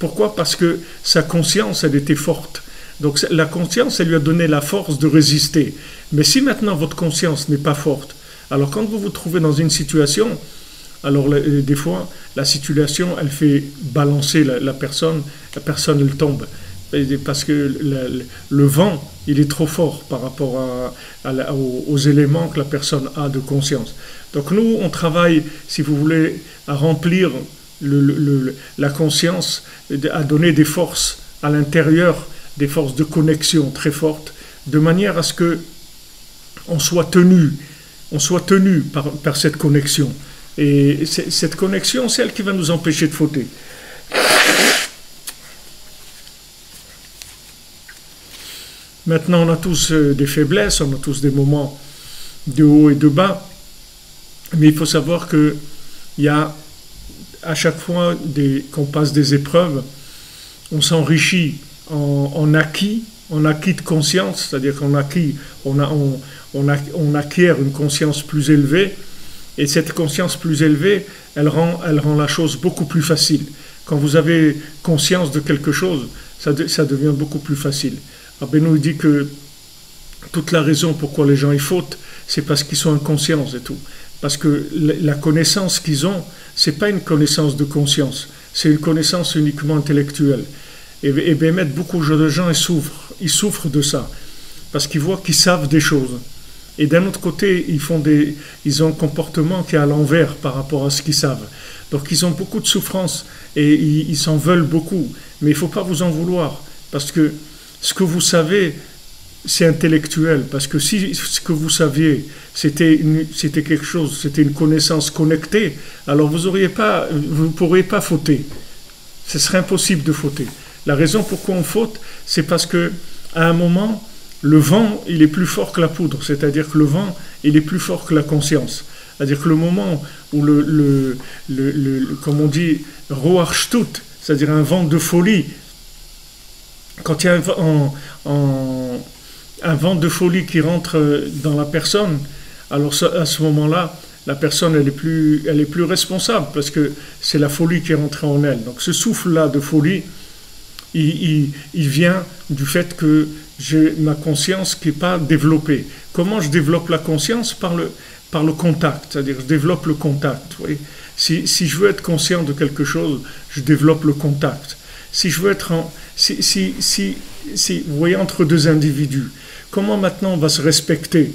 Pourquoi? Parce que sa conscience, elle était forte. Donc la conscience, elle lui a donné la force de résister. Mais si maintenant votre conscience n'est pas forte, alors quand vous vous trouvez dans une situation, alors des fois, la situation, elle fait balancer la personne elle tombe. Parce que le vent, il est trop fort par rapport aux éléments que la personne a de conscience. Donc nous, on travaille, si vous voulez, à remplir la conscience, à donner des forces à l'intérieur, des forces de connexion très fortes, de manière à ce que on soit tenu par cette connexion. Et cette connexion, c'est elle qui va nous empêcher de fauter. Maintenant, on a tous des faiblesses, on a tous des moments de haut et de bas, mais il faut savoir qu'il y a à chaque fois qu'on passe des épreuves, on s'enrichit en acquis de conscience, c'est-à-dire on acquiert une conscience plus élevée, et cette conscience plus élevée, elle rend la chose beaucoup plus facile. Quand vous avez conscience de quelque chose, ça devient beaucoup plus facile. Rabbeinu dit que toute la raison pourquoi les gens y fautent, c'est parce qu'ils sont inconscients et tout. Parce que la connaissance qu'ils ont, c'est pas une connaissance de conscience, c'est une connaissance uniquement intellectuelle. Et bien, beaucoup de gens ils souffrent de ça, parce qu'ils voient qu'ils savent des choses. Et d'un autre côté, ils ont un comportement qui est à l'envers par rapport à ce qu'ils savent. Donc ils ont beaucoup de souffrance et ils s'en veulent beaucoup. Mais il ne faut pas vous en vouloir, parce que ce que vous savez, c'est intellectuel. Parce que si ce que vous saviez, c'était quelque chose, c'était une connaissance connectée, alors vous ne pourriez pas fauter. Ce serait impossible de fauter. La raison pourquoi on faute, c'est parce que à un moment, le vent, il est plus fort que la poudre. C'est-à-dire que le vent, il est plus fort que la conscience. C'est-à-dire que le moment où comme on dit, Roarshtut, c'est-à-dire un vent de folie, quand il y a un vent de folie qui rentre dans la personne, alors à ce moment-là, la personne, elle est plus responsable, parce que c'est la folie qui est rentrée en elle. Donc ce souffle-là de folie, il vient du fait que j'ai ma conscience qui n'est pas développée. Comment je développe la conscience? Par le contact, c'est-à-dire je développe le contact. Vous voyez, si je veux être conscient de quelque chose, je développe le contact. Si je veux être vous voyez, entre deux individus, comment maintenant on va se respecter?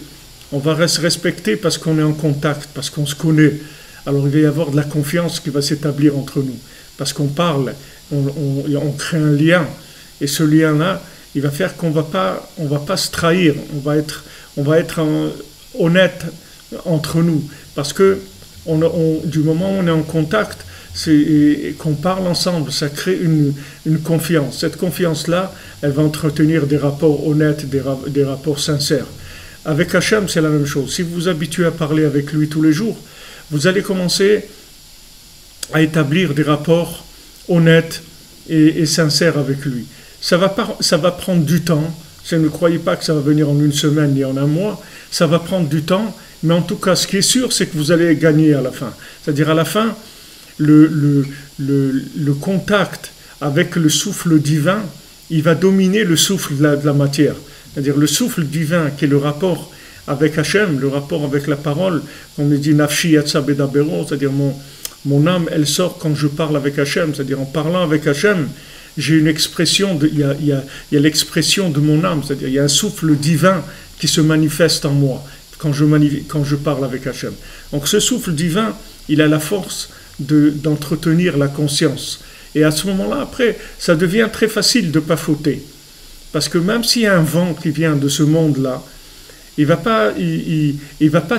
On va se respecter parce qu'on est en contact, parce qu'on se connaît. Alors il va y avoir de la confiance qui va s'établir entre nous, parce qu'on parle, on crée un lien, et ce lien-là, il va faire qu'on va pas se trahir, on va être honnête entre nous, parce que du moment où on est en contact, et qu'on parle ensemble, ça crée une confiance. Cette confiance-là, elle va entretenir des rapports honnêtes, des rapports sincères. Avec Hachem, c'est la même chose. Si vous vous habituez à parler avec lui tous les jours, vous allez commencer à établir des rapports honnêtes et sincères avec lui. Ça va prendre du temps. Ne croyez pas que ça va venir en une semaine ni en un mois. Ça va prendre du temps, mais en tout cas, ce qui est sûr, c'est que vous allez gagner à la fin. C'est-à-dire à la fin, le contact avec le souffle divin, il va dominer le souffle de la matière. C'est-à-dire le souffle divin qui est le rapport avec Hachem, le rapport avec la parole, on dit Nafshi Yatsa Bedabero, c'est-à-dire mon âme, elle sort quand je parle avec Hachem, c'est-à-dire en parlant avec Hachem, j'ai une expression, il y a l'expression de mon âme, c'est-à-dire il y a un souffle divin qui se manifeste en moi quand je parle avec Hachem. Donc ce souffle divin, il a la force d'entretenir la conscience. Et à ce moment-là, après, ça devient très facile de ne pas fauter. Parce que même s'il y a un vent qui vient de ce monde-là, il va pas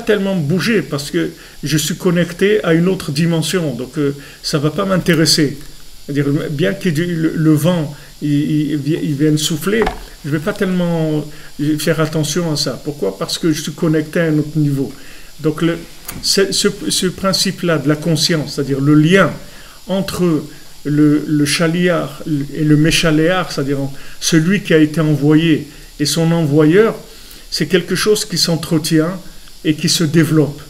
tellement bouger parce que je suis connecté à une autre dimension. Donc ça ne va pas m'intéresser. C'est-à-dire, bien que le vent il vienne souffler, je ne vais pas tellement faire attention à ça. Pourquoi? Parce que je suis connecté à un autre niveau. Donc ce principe-là de la conscience, c'est-à-dire le lien entre le chaliar et le méchaléar, c'est-à-dire celui qui a été envoyé et son envoyeur, c'est quelque chose qui s'entretient et qui se développe.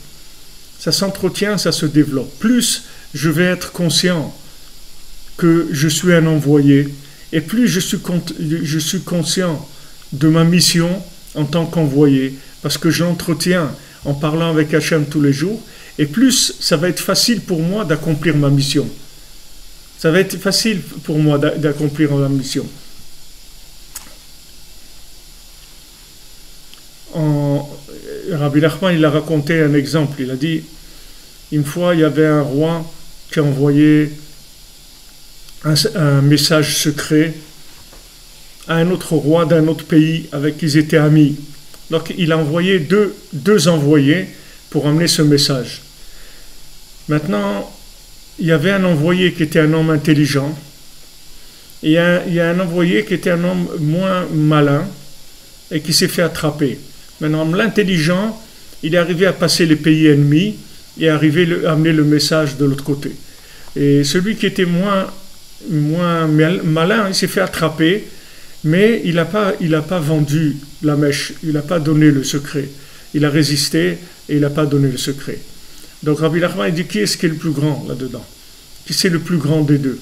Ça s'entretient, ça se développe. Plus je vais être conscient que je suis un envoyé, et plus je suis conscient de ma mission en tant qu'envoyé, parce que je l'entretiens en parlant avec Hachem tous les jours, et plus ça va être facile pour moi d'accomplir ma mission. Ça va être facile pour moi d'accomplir ma mission. Rabbi Nachman, il a raconté un exemple. Il a dit, une fois, il y avait un roi qui a envoyé un message secret à un autre roi d'un autre pays avec qui ils étaient amis. Donc, il a envoyé deux envoyés pour amener ce message. Maintenant, il y avait un envoyé qui était un homme intelligent et il y a un envoyé qui était un homme moins malin et qui s'est fait attraper. Maintenant, l'intelligent, il est arrivé à passer les pays ennemis et à amener le message de l'autre côté. Et celui qui était moins malin, il s'est fait attraper, mais il n'a pas vendu la mèche, il n'a pas donné le secret. Il a résisté et il n'a pas donné le secret. Donc Rabbi Nachman dit, qui est-ce qui est le plus grand là-dedans? Qui c'est le plus grand des deux?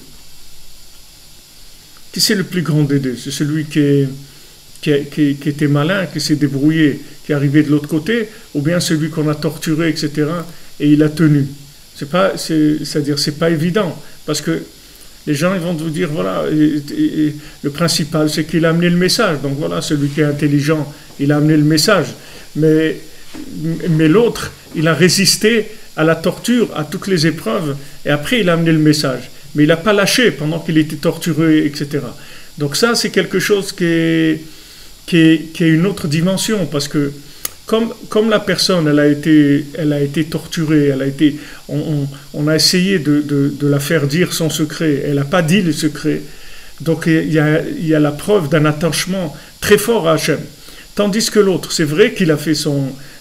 Qui c'est le plus grand des deux? C'est celui qui était malin, qui s'est débrouillé, qui est arrivé de l'autre côté, ou bien celui qu'on a torturé, etc., et il a tenu. C'est-à-dire, c'est pas évident, parce que les gens ils vont vous dire, voilà, et le principal, c'est qu'il a amené le message. Donc voilà, celui qui est intelligent, il a amené le message. Mais l'autre, il a résisté à la torture, à toutes les épreuves, et après il a amené le message. Mais il n'a pas lâché pendant qu'il était torturé, etc. Donc ça, c'est quelque chose qui est une autre dimension, parce que comme la personne, elle a été torturée, on a essayé de la faire dire son secret, elle n'a pas dit le secret, donc il y a la preuve d'un attachement très fort à Hachem. Tandis que l'autre, c'est vrai qu'il a fait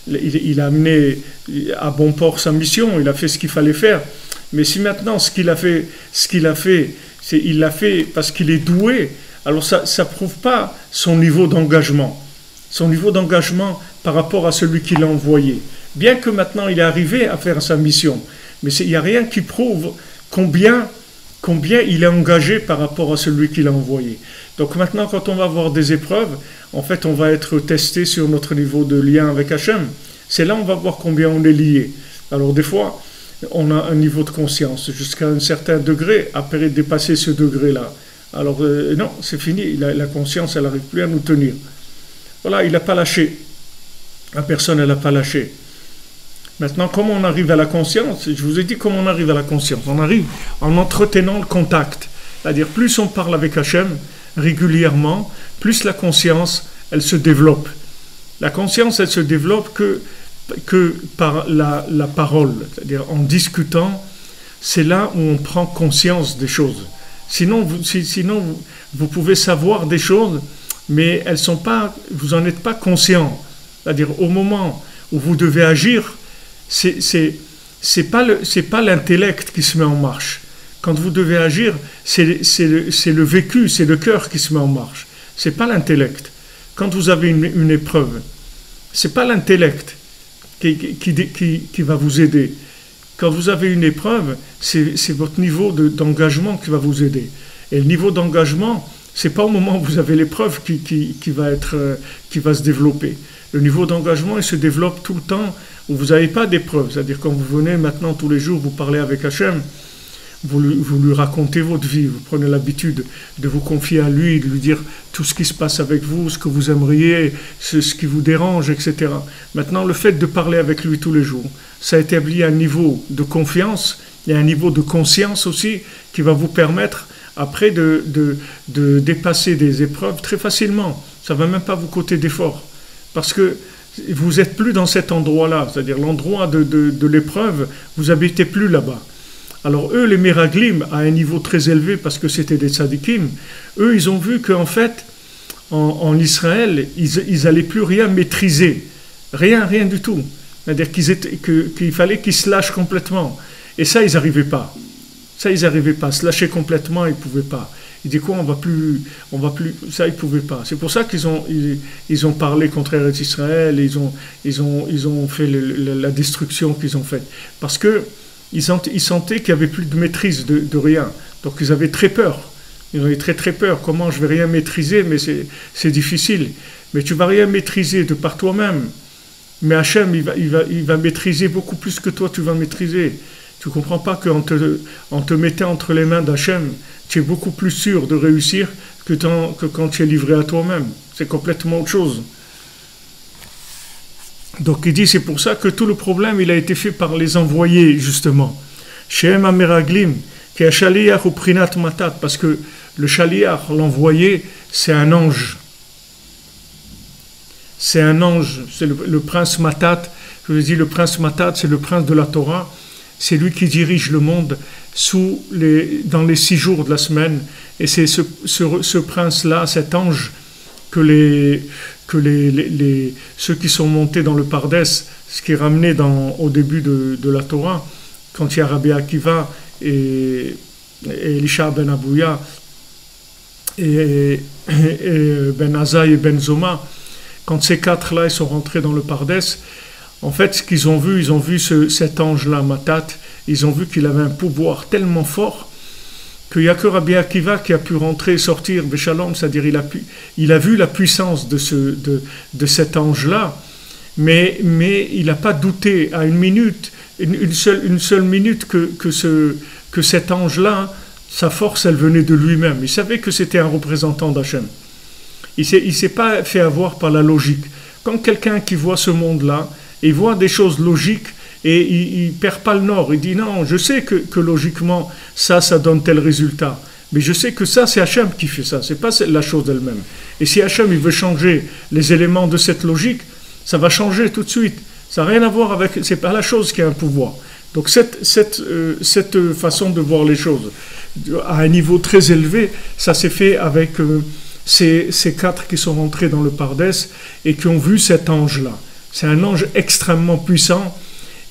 il a amené à bon port sa mission, il a fait ce qu'il fallait faire, mais si maintenant il l'a fait parce qu'il est doué, alors ça ne prouve pas son niveau d'engagement. Son niveau d'engagement par rapport à celui qui l'a envoyé. Bien que maintenant il est arrivé à faire sa mission, mais il n'y a rien qui prouve combien il est engagé par rapport à celui qui l'a envoyé. Donc maintenant, quand on va avoir des épreuves, en fait, on va être testé sur notre niveau de lien avec Hachem. C'est là on va voir combien on est lié. Alors des fois, on a un niveau de conscience jusqu'à un certain degré, après dépasser ce degré-là. Alors non, c'est fini, la conscience, elle n'arrive plus à nous tenir. Voilà, il n'a pas lâché. La personne, elle n'a pas lâché. Maintenant, comment on arrive à la conscience? Je vous ai dit comment on arrive à la conscience. On arrive en entretenant le contact. C'est-à-dire, plus on parle avec Hachem régulièrement, plus la conscience, elle se développe. La conscience, elle se développe que par la parole. C'est-à-dire, en discutant, c'est là où on prend conscience des choses. Sinon, vous pouvez savoir des choses, mais vous n'en êtes pas conscient. C'est-à-dire, au moment où vous devez agir, c'est pas l'intellect qui se met en marche. Quand vous devez agir, c'est le vécu, c'est le cœur qui se met en marche. C'est pas l'intellect. Quand vous avez une épreuve, c'est pas l'intellect qui va vous aider. Quand vous avez une épreuve, c'est votre niveau d'engagement qui va vous aider. Et le niveau d'engagement, c'est pas au moment où vous avez l'épreuve qui va se développer. Le niveau d'engagement, il se développe tout le temps où vous n'avez pas d'épreuve. C'est-à-dire quand vous venez maintenant tous les jours, vous parlez avec Hachem, vous lui racontez votre vie, vous prenez l'habitude de vous confier à lui, de lui dire tout ce qui se passe avec vous, ce que vous aimeriez, ce qui vous dérange, etc. Maintenant, le fait de parler avec lui tous les jours, ça établit un niveau de confiance et un niveau de conscience aussi qui va vous permettre après de dépasser des épreuves très facilement. Ça ne va même pas vous coûter d'effort. Parce que vous n'êtes plus dans cet endroit-là, c'est-à-dire l'endroit de l'épreuve, vous n'habitez plus là-bas. Alors eux, les Meraglim, à un niveau très élevé, parce que c'était des tzadikim, eux, ils ont vu qu'en fait, en Israël, ils n'allaient plus rien maîtriser. Rien du tout. C'est-à-dire qu'il fallait qu'ils se lâchent complètement. Et ça, ils n'arrivaient pas. Se lâcher complètement, ils ne pouvaient pas. Ils disaient quoi, on va plus, ça ils ne pouvaient pas. C'est pour ça qu'ils ont parlé contre Eretz Israël, ils ont fait la destruction qu'ils ont faite. Parce qu'ils sentaient qu'il n'y avait plus de maîtrise de rien. Donc ils avaient très peur. Ils avaient très très peur. Comment je vais rien maîtriser, mais c'est difficile. Mais tu vas rien maîtriser de par toi-même. Mais Hachem, il va maîtriser beaucoup plus que toi, tu vas maîtriser. Tu ne comprends pas qu'en te mettant entre les mains d'Hachem, tu es beaucoup plus sûr de réussir que quand tu es livré à toi-même. C'est complètement autre chose. Donc il dit, c'est pour ça que tout le problème, il a été fait par les envoyés, justement. Shem Ameraglim, qui est Shaliach ou Prinat Matat, parce que le Shaliach, l'envoyé, c'est un ange. C'est un ange, c'est le prince Matat. Je vous dis, le prince Matat, c'est le prince de la Torah. C'est lui qui dirige le monde dans les 6 jours de la semaine. Et c'est ce prince-là, cet ange, que ceux qui sont montés dans le Pardès, ce qui est ramené au début de la Torah, quand il y a Rabbi Akiva et Elisha ben Abouya et Ben Azaï et Ben Zoma, quand ces 4-là ils sont rentrés dans le Pardès, en fait ce qu'ils ont vu, cet ange-là, Matat, ils ont vu qu'il avait un pouvoir tellement fort qu'il n'y a que Rabbi Akiva qui a pu rentrer et sortir Béchalom, c'est-à-dire il a vu la puissance de cet ange-là, mais il n'a pas douté à une seule minute que cet ange-là, sa force, elle venait de lui-même. Il savait que c'était un représentant d'Hachem. Il ne s'est pas fait avoir par la logique. Quand quelqu'un qui voit ce monde-là, il voit des choses logiques, et il ne perd pas le nord. Il dit non, je sais que logiquement, ça donne tel résultat. Mais je sais que ça, c'est Hachem qui fait ça. Ce n'est pas la chose elle-même. Et si Hachem il veut changer les éléments de cette logique, ça va changer tout de suite. Ça n'a rien à voir avec... Ce n'est pas la chose qui a un pouvoir. Donc cette façon de voir les choses à un niveau très élevé, ça s'est fait avec ces 4 qui sont rentrés dans le Pardès et qui ont vu cet ange-là. C'est un ange extrêmement puissant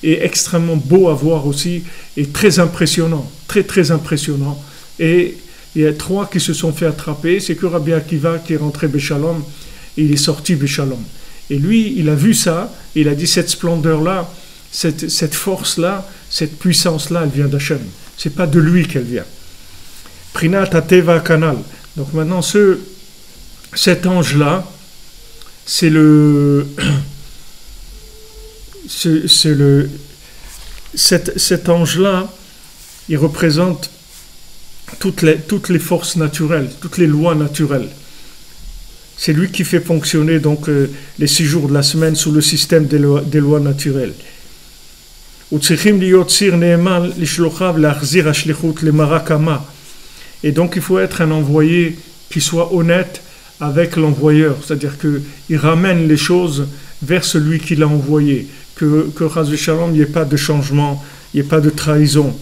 et extrêmement beau à voir aussi, et très impressionnant, très très impressionnant. Et il y a 3 qui se sont fait attraper, c'est que Rabbi Akiva qui est rentré Béchalom, et il est sorti Béchalom. Et lui, il a vu ça, et il a dit cette splendeur-là, cette force-là, cette puissance-là, elle vient d'Hachem. C'est pas de lui qu'elle vient. Prinat Ateva Kanal. Donc maintenant, cet ange-là, c'est cet ange-là, il représente toutes les forces naturelles, toutes les lois naturelles. C'est lui qui fait fonctionner donc les 6 jours de la semaine sous le système des lois naturelles. Et donc il faut être un envoyé qui soit honnête avec l'envoyeur, c'est-à-dire qu'il ramène les choses vers celui qui l'a envoyé, que Chas v'Shalom, il n'y ait pas de changement, il n'y ait pas de trahison.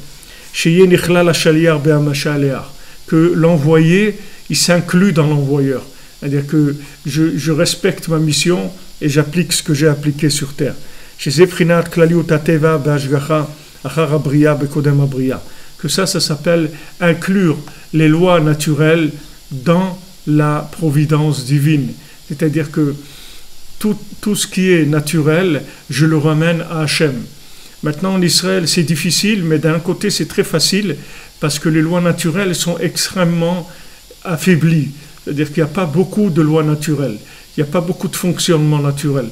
Que l'envoyé, il s'inclut dans l'envoyeur. C'est-à-dire que je respecte ma mission et j'applique ce que j'ai appliqué sur terre. Que ça s'appelle inclure les lois naturelles dans la providence divine. C'est-à-dire que tout ce qui est naturel, je le ramène à Hachem. Maintenant, en Israël, c'est difficile, mais d'un côté, c'est très facile, parce que les lois naturelles sont extrêmement affaiblies. C'est-à-dire qu'il n'y a pas beaucoup de lois naturelles, il n'y a pas beaucoup de fonctionnement naturel.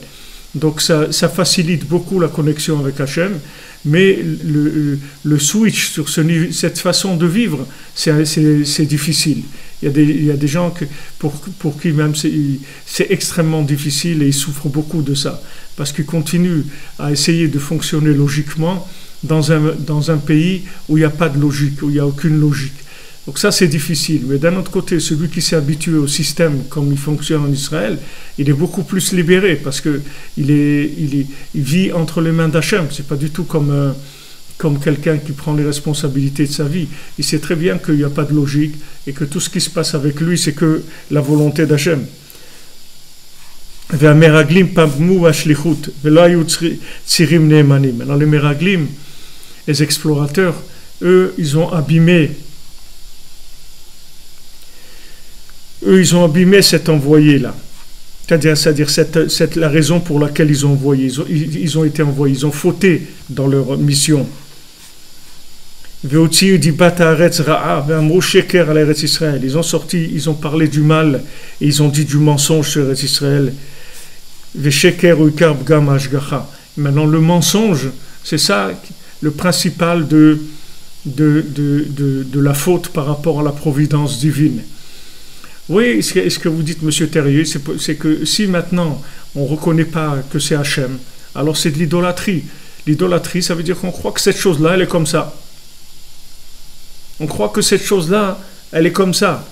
Donc ça facilite beaucoup la connexion avec Hachem, mais le switch sur cette façon de vivre, c'est difficile. Il y a des gens pour qui même c'est extrêmement difficile et ils souffrent beaucoup de ça, parce qu'ils continuent à essayer de fonctionner logiquement dans un pays où il n'y a pas de logique, où il n'y a aucune logique. Donc ça c'est difficile, mais d'un autre côté, celui qui s'est habitué au système comme il fonctionne en Israël, il est beaucoup plus libéré parce que il vit entre les mains d'Hachem. C'est pas du tout comme quelqu'un qui prend les responsabilités de sa vie. Il sait très bien qu'il n'y a pas de logique et que tout ce qui se passe avec lui, c'est que la volonté d'Hachem. Alors les Meraglim, les explorateurs, eux, ils ont abîmé cet envoyé-là. C'est-à-dire la raison pour laquelle ils ont été envoyés. Ils ont fauté dans leur mission. Ve'otziu dibat haaretz ra'a ve'amru sheker al Eretz Israël. Ils ont sorti, ils ont parlé du mal et ils ont dit du mensonge sur Eretz Israël. Ve'sheker u'ikar b'gam hashgacha. Maintenant, le mensonge, c'est ça le principal de la faute par rapport à la providence divine. Oui, ce que vous dites, Monsieur Terrier, c'est que si maintenant on ne reconnaît pas que c'est Hachem, alors c'est de l'idolâtrie. L'idolâtrie, ça veut dire qu'on croit que cette chose-là, elle est comme ça. On croit que cette chose-là, elle est comme ça.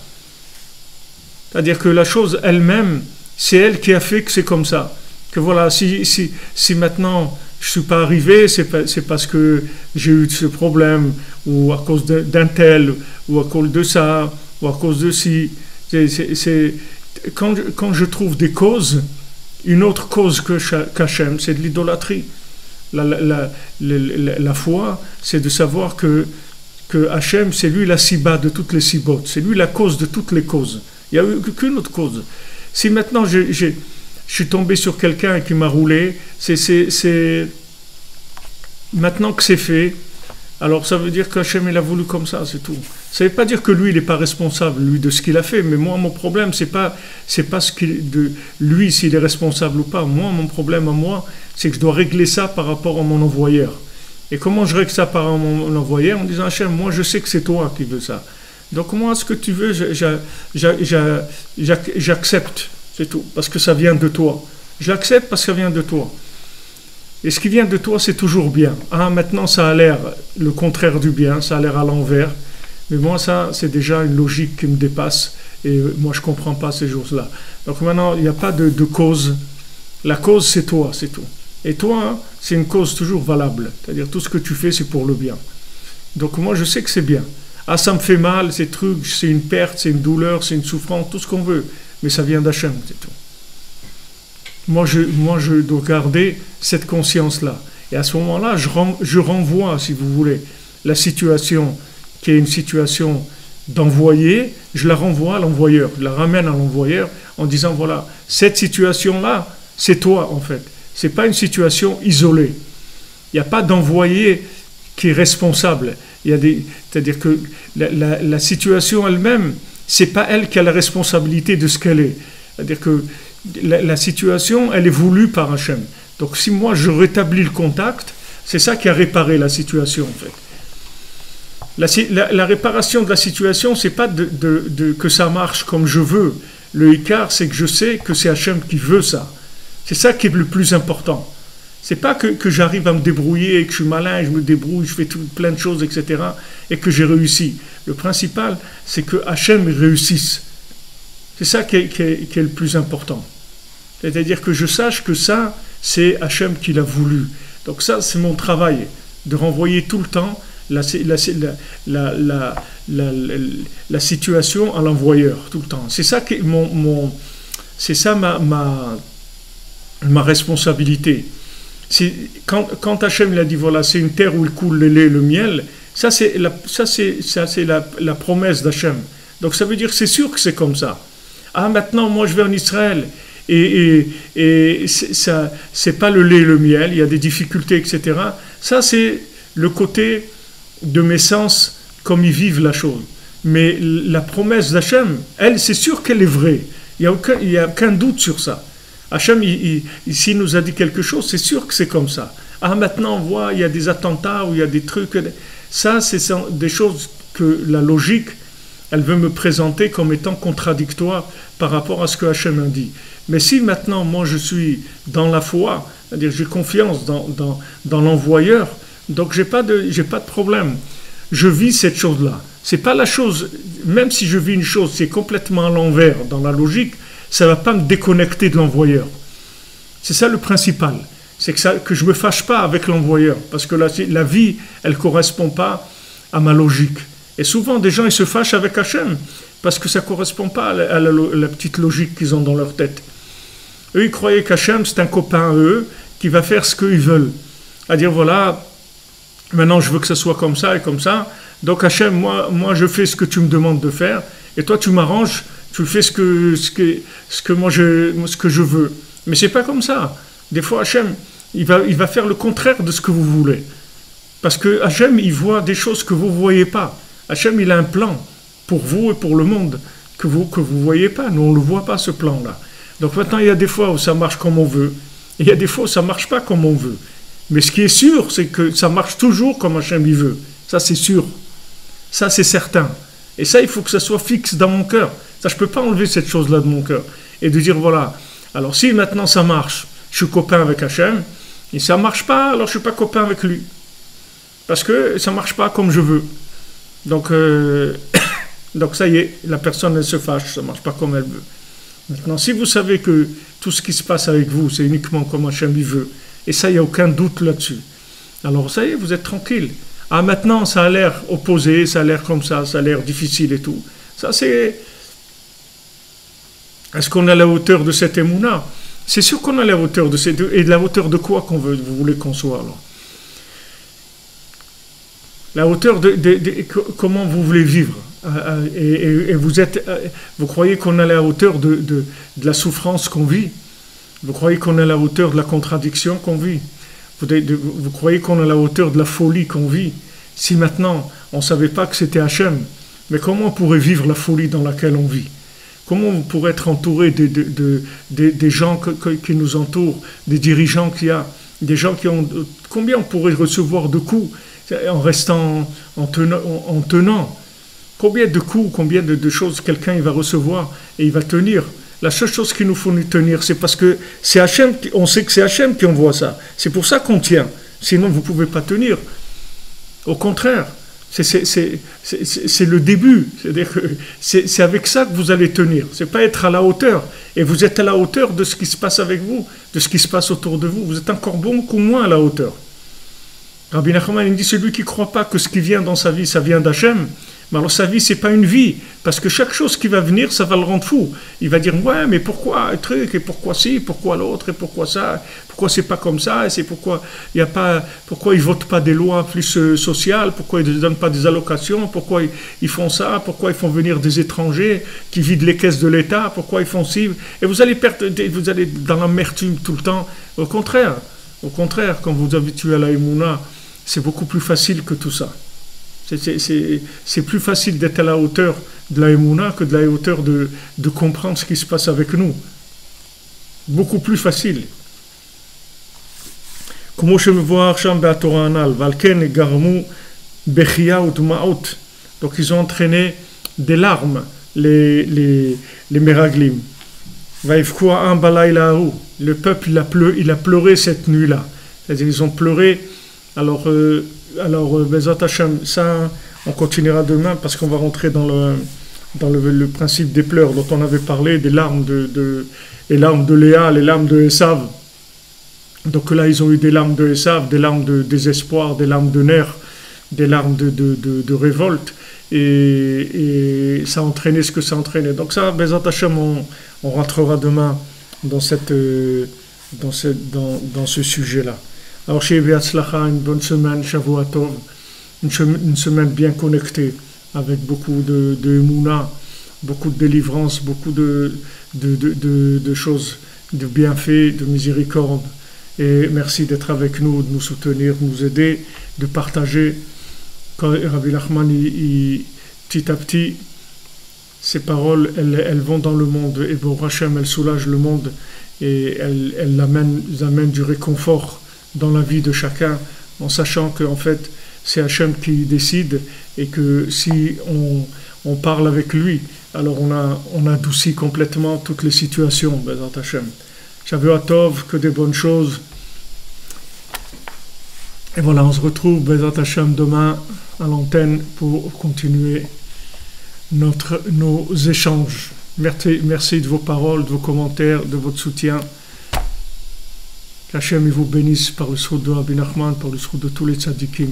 C'est-à-dire que la chose elle-même, c'est elle qui a fait que c'est comme ça. Que voilà, si maintenant je ne suis pas arrivé, c'est parce que j'ai eu ce problème, ou à cause d'un tel, ou à cause de ça, ou à cause de ci. Quand je trouve des causes, une autre cause qu'Hachem, c'est de l'idolâtrie. La foi, c'est de savoir que Hachem, c'est lui la siba de toutes les sibotes, c'est lui la cause de toutes les causes. Il n'y a qu'une autre cause. Si maintenant je suis tombé sur quelqu'un qui m'a roulé, c'est maintenant que c'est fait, alors ça veut dire qu'Hachem il a voulu comme ça, c'est tout. Ça ne veut pas dire que lui il n'est pas responsable lui de ce qu'il a fait, mais moi mon problème c'est pas lui s'il est responsable ou pas. Moi mon problème à moi c'est que je dois régler ça par rapport à mon envoyeur. Et comment je règle ça par rapport à mon envoyeur en disant Hachem, moi je sais que c'est toi qui veux ça. Donc moi ce que tu veux j'accepte, c'est tout, parce que ça vient de toi. Je l'accepte parce que ça vient de toi. Et ce qui vient de toi, c'est toujours bien. Ah, maintenant, ça a l'air le contraire du bien, ça a l'air à l'envers. Mais moi, ça, c'est déjà une logique qui me dépasse. Et moi, je ne comprends pas ces choses-là. Donc maintenant, il n'y a pas de cause. La cause, c'est toi, c'est tout. Et toi, c'est une cause toujours valable. C'est-à-dire, tout ce que tu fais, c'est pour le bien. Donc moi, je sais que c'est bien. Ah, ça me fait mal, ces trucs, c'est une perte, c'est une douleur, c'est une souffrance, tout ce qu'on veut. Mais ça vient d'Hachem, c'est tout. Moi, je dois garder cette conscience-là. Et à ce moment-là, je renvoie, si vous voulez, la situation qui est une situation d'envoyé, je la renvoie à l'envoyeur. Je la ramène à l'envoyeur en disant, voilà, cette situation-là, c'est toi, en fait. Ce n'est pas une situation isolée. Il n'y a pas d'envoyé qui est responsable. C'est-à-dire que la situation elle-même, ce n'est pas elle qui a la responsabilité de ce qu'elle est. C'est-à-dire que la situation, elle est voulue par Hachem. Donc si moi je rétablis le contact, c'est ça qui a réparé la situation en fait. La réparation de la situation, c'est pas que ça marche comme je veux. Le écart, c'est que je sais que c'est Hachem qui veut ça. C'est ça qui est le plus important. C'est pas que j'arrive à me débrouiller, que je suis malin, et je me débrouille, je fais plein de choses, etc. et que j'ai réussi. Le principal, c'est que Hachem réussisse. C'est ça qui est le plus important. C'est-à-dire que je sache que ça, c'est Hachem qui l'a voulu. Donc ça, c'est mon travail, de renvoyer tout le temps la situation à l'envoyeur, tout le temps. C'est ça, c'est ça ma responsabilité. Quand Hachem l'a dit, voilà, c'est une terre où il coule le lait et le miel, ça c'est la promesse d'Hachem. Donc ça veut dire, c'est sûr que c'est comme ça. Ah, maintenant, moi, je vais en Israël, et ça, c'est pas le lait et le miel, il y a des difficultés, etc. Ça, c'est le côté de mes sens, comme ils vivent la chose. Mais la promesse d'Hachem, elle, c'est sûr qu'elle est vraie. Il n'y a aucun doute sur ça. Hachem, s'il nous a dit quelque chose, c'est sûr que c'est comme ça. Ah, maintenant, on voit, il y a des attentats, ou il y a des trucs. Ça, c'est des choses que la logique, elle veut me présenter comme étant contradictoire par rapport à ce que Hachem a dit. Mais si maintenant, moi, je suis dans la foi, c'est-à-dire j'ai confiance dans l'envoyeur, donc j'ai pas de problème. Je vis cette chose-là. C'est pas la chose, même si je vis une chose, c'est complètement à l'envers dans la logique, ça va pas me déconnecter de l'envoyeur. C'est ça le principal. C'est que je me fâche pas avec l'envoyeur, parce que la vie, elle correspond pas à ma logique. Et souvent, des gens, ils se fâchent avec Hachem parce que ça ne correspond pas à la petite logique qu'ils ont dans leur tête. Eux, ils croyaient qu'Hachem, c'est un copain à eux qui va faire ce qu'ils veulent. À dire, voilà, maintenant, je veux que ça soit comme ça et comme ça. Donc, Hachem, moi, je fais ce que tu me demandes de faire. Et toi, tu m'arranges, tu fais ce que je veux. Mais ce n'est pas comme ça. Des fois, Hachem, il va faire le contraire de ce que vous voulez. Parce que Hachem, il voit des choses que vous ne voyez pas. Hachem, il a un plan pour vous et pour le monde que vous ne voyez pas. Nous, on ne le voit pas, ce plan-là. Donc maintenant, il y a des fois où ça marche comme on veut. Et il y a des fois où ça ne marche pas comme on veut. Mais ce qui est sûr, c'est que ça marche toujours comme Hachem il veut. Ça, c'est sûr. Ça, c'est certain. Et ça, il faut que ça soit fixe dans mon cœur. Ça, je ne peux pas enlever cette chose-là de mon cœur. Et de dire, voilà, alors si maintenant ça marche, je suis copain avec Hachem, et ça ne marche pas, alors je ne suis pas copain avec lui. Parce que ça ne marche pas comme je veux. Donc, donc ça y est, la personne, elle se fâche, ça ne marche pas comme elle veut. Maintenant, si vous savez que tout ce qui se passe avec vous, c'est uniquement comme Hachem il veut, et ça, il n'y a aucun doute là-dessus, alors ça y est, vous êtes tranquille. Ah, maintenant, ça a l'air opposé, ça a l'air comme ça a l'air difficile et tout. Ça, c'est... Est-ce qu'on est à la hauteur de cette émouna? C'est sûr qu'on est à la hauteur de ces deux. Et de la hauteur de quoi vous voulez qu'on soit, alors? La hauteur de comment vous voulez vivre. Et vous croyez qu'on est à la hauteur de la souffrance qu'on vit? Vous croyez qu'on est à la hauteur de la contradiction qu'on vit? Vous croyez qu'on est à la hauteur de la folie qu'on vit? Si maintenant, on ne savait pas que c'était Hachem, mais comment on pourrait vivre la folie dans laquelle on vit? Comment on pourrait être entouré des gens qui nous entourent, des dirigeants qu'il y a, des gens qui ont... Combien on pourrait recevoir de coups en restant, en tenant? Combien de coups, combien de choses quelqu'un il va recevoir et il va tenir? La seule chose qu'il nous faut nous tenir, c'est parce que c'est Hachem, on sait que c'est Hachem qui envoie ça. C'est pour ça qu'on tient. Sinon, vous ne pouvez pas tenir. Au contraire, c'est le début. C'est-à-dire que c'est avec ça que vous allez tenir. Ce n'est pas être à la hauteur. Et vous êtes à la hauteur de ce qui se passe avec vous, de ce qui se passe autour de vous. Vous êtes encore beaucoup moins à la hauteur. Rabbi Nachman, il dit, celui qui ne croit pas que ce qui vient dans sa vie, ça vient d'Hachem, mais alors sa vie, c'est pas une vie, parce que chaque chose qui va venir, ça va le rendre fou. Il va dire, ouais, mais pourquoi un truc, et pourquoi ci, pourquoi l'autre, et pourquoi ça, pourquoi c'est pas comme ça, et c'est pourquoi ils votent pas des lois plus sociales, pourquoi ils ne donnent pas des allocations, pourquoi ils font ça, pourquoi ils font venir des étrangers qui vident les caisses de l'État, pourquoi ils font ci, et vous allez dans l'amertume tout le temps. Au contraire, quand vous vous habituez à la Emouna, c'est beaucoup plus facile que tout ça. C'est plus facile d'être à la hauteur de la Emouna que de la hauteur de comprendre ce qui se passe avec nous. Beaucoup plus facile. Comme je me vois Arsham Be'atora Anal, Valken et Garmou, Bechia ou Tumaout. Donc ils ont entraîné des larmes, les Meraglim. Vaïfkoua Am Balaylahu. Le peuple, il a pleuré cette nuit-là. C'est-à-dire ils ont pleuré. Alors Bezat Hashem, ça, on continuera demain parce qu'on va rentrer dans le principe des pleurs dont on avait parlé, des larmes les larmes de Léa, les larmes de Esav. Donc là, ils ont eu des larmes de Esav, des larmes de désespoir, des larmes de nerfs, des larmes de révolte. Et ça a entraîné ce que ça a entraîné. Donc ça, Bezat Hashem, on rentrera demain dans ce sujet-là. Alors, chez Be'atzlacha, une bonne semaine, Shavua Tov, une semaine bien connectée, avec beaucoup de Emouna, beaucoup de délivrance, beaucoup de choses, de bienfaits, de miséricorde. Et merci d'être avec nous, de nous soutenir, de nous aider, de partager. Quand Rabbi Nachman, petit à petit, ces paroles, elles vont dans le monde, et pour Hachem, elles soulagent le monde, et elles amènent du réconfort dans la vie de chacun, en sachant qu'en fait, c'est Hachem qui décide et que si on parle avec lui, alors on adoucit complètement toutes les situations, Bezat Hachem. Shavua Tov, que des bonnes choses. Et voilà, on se retrouve, Bezat Hachem, demain à l'antenne pour continuer nos échanges. Merci de vos paroles, de vos commentaires, de votre soutien. Qu'Hachem vous bénisse par le sroud de Rabbi Nachman, par le sroud de tous les tzadikim.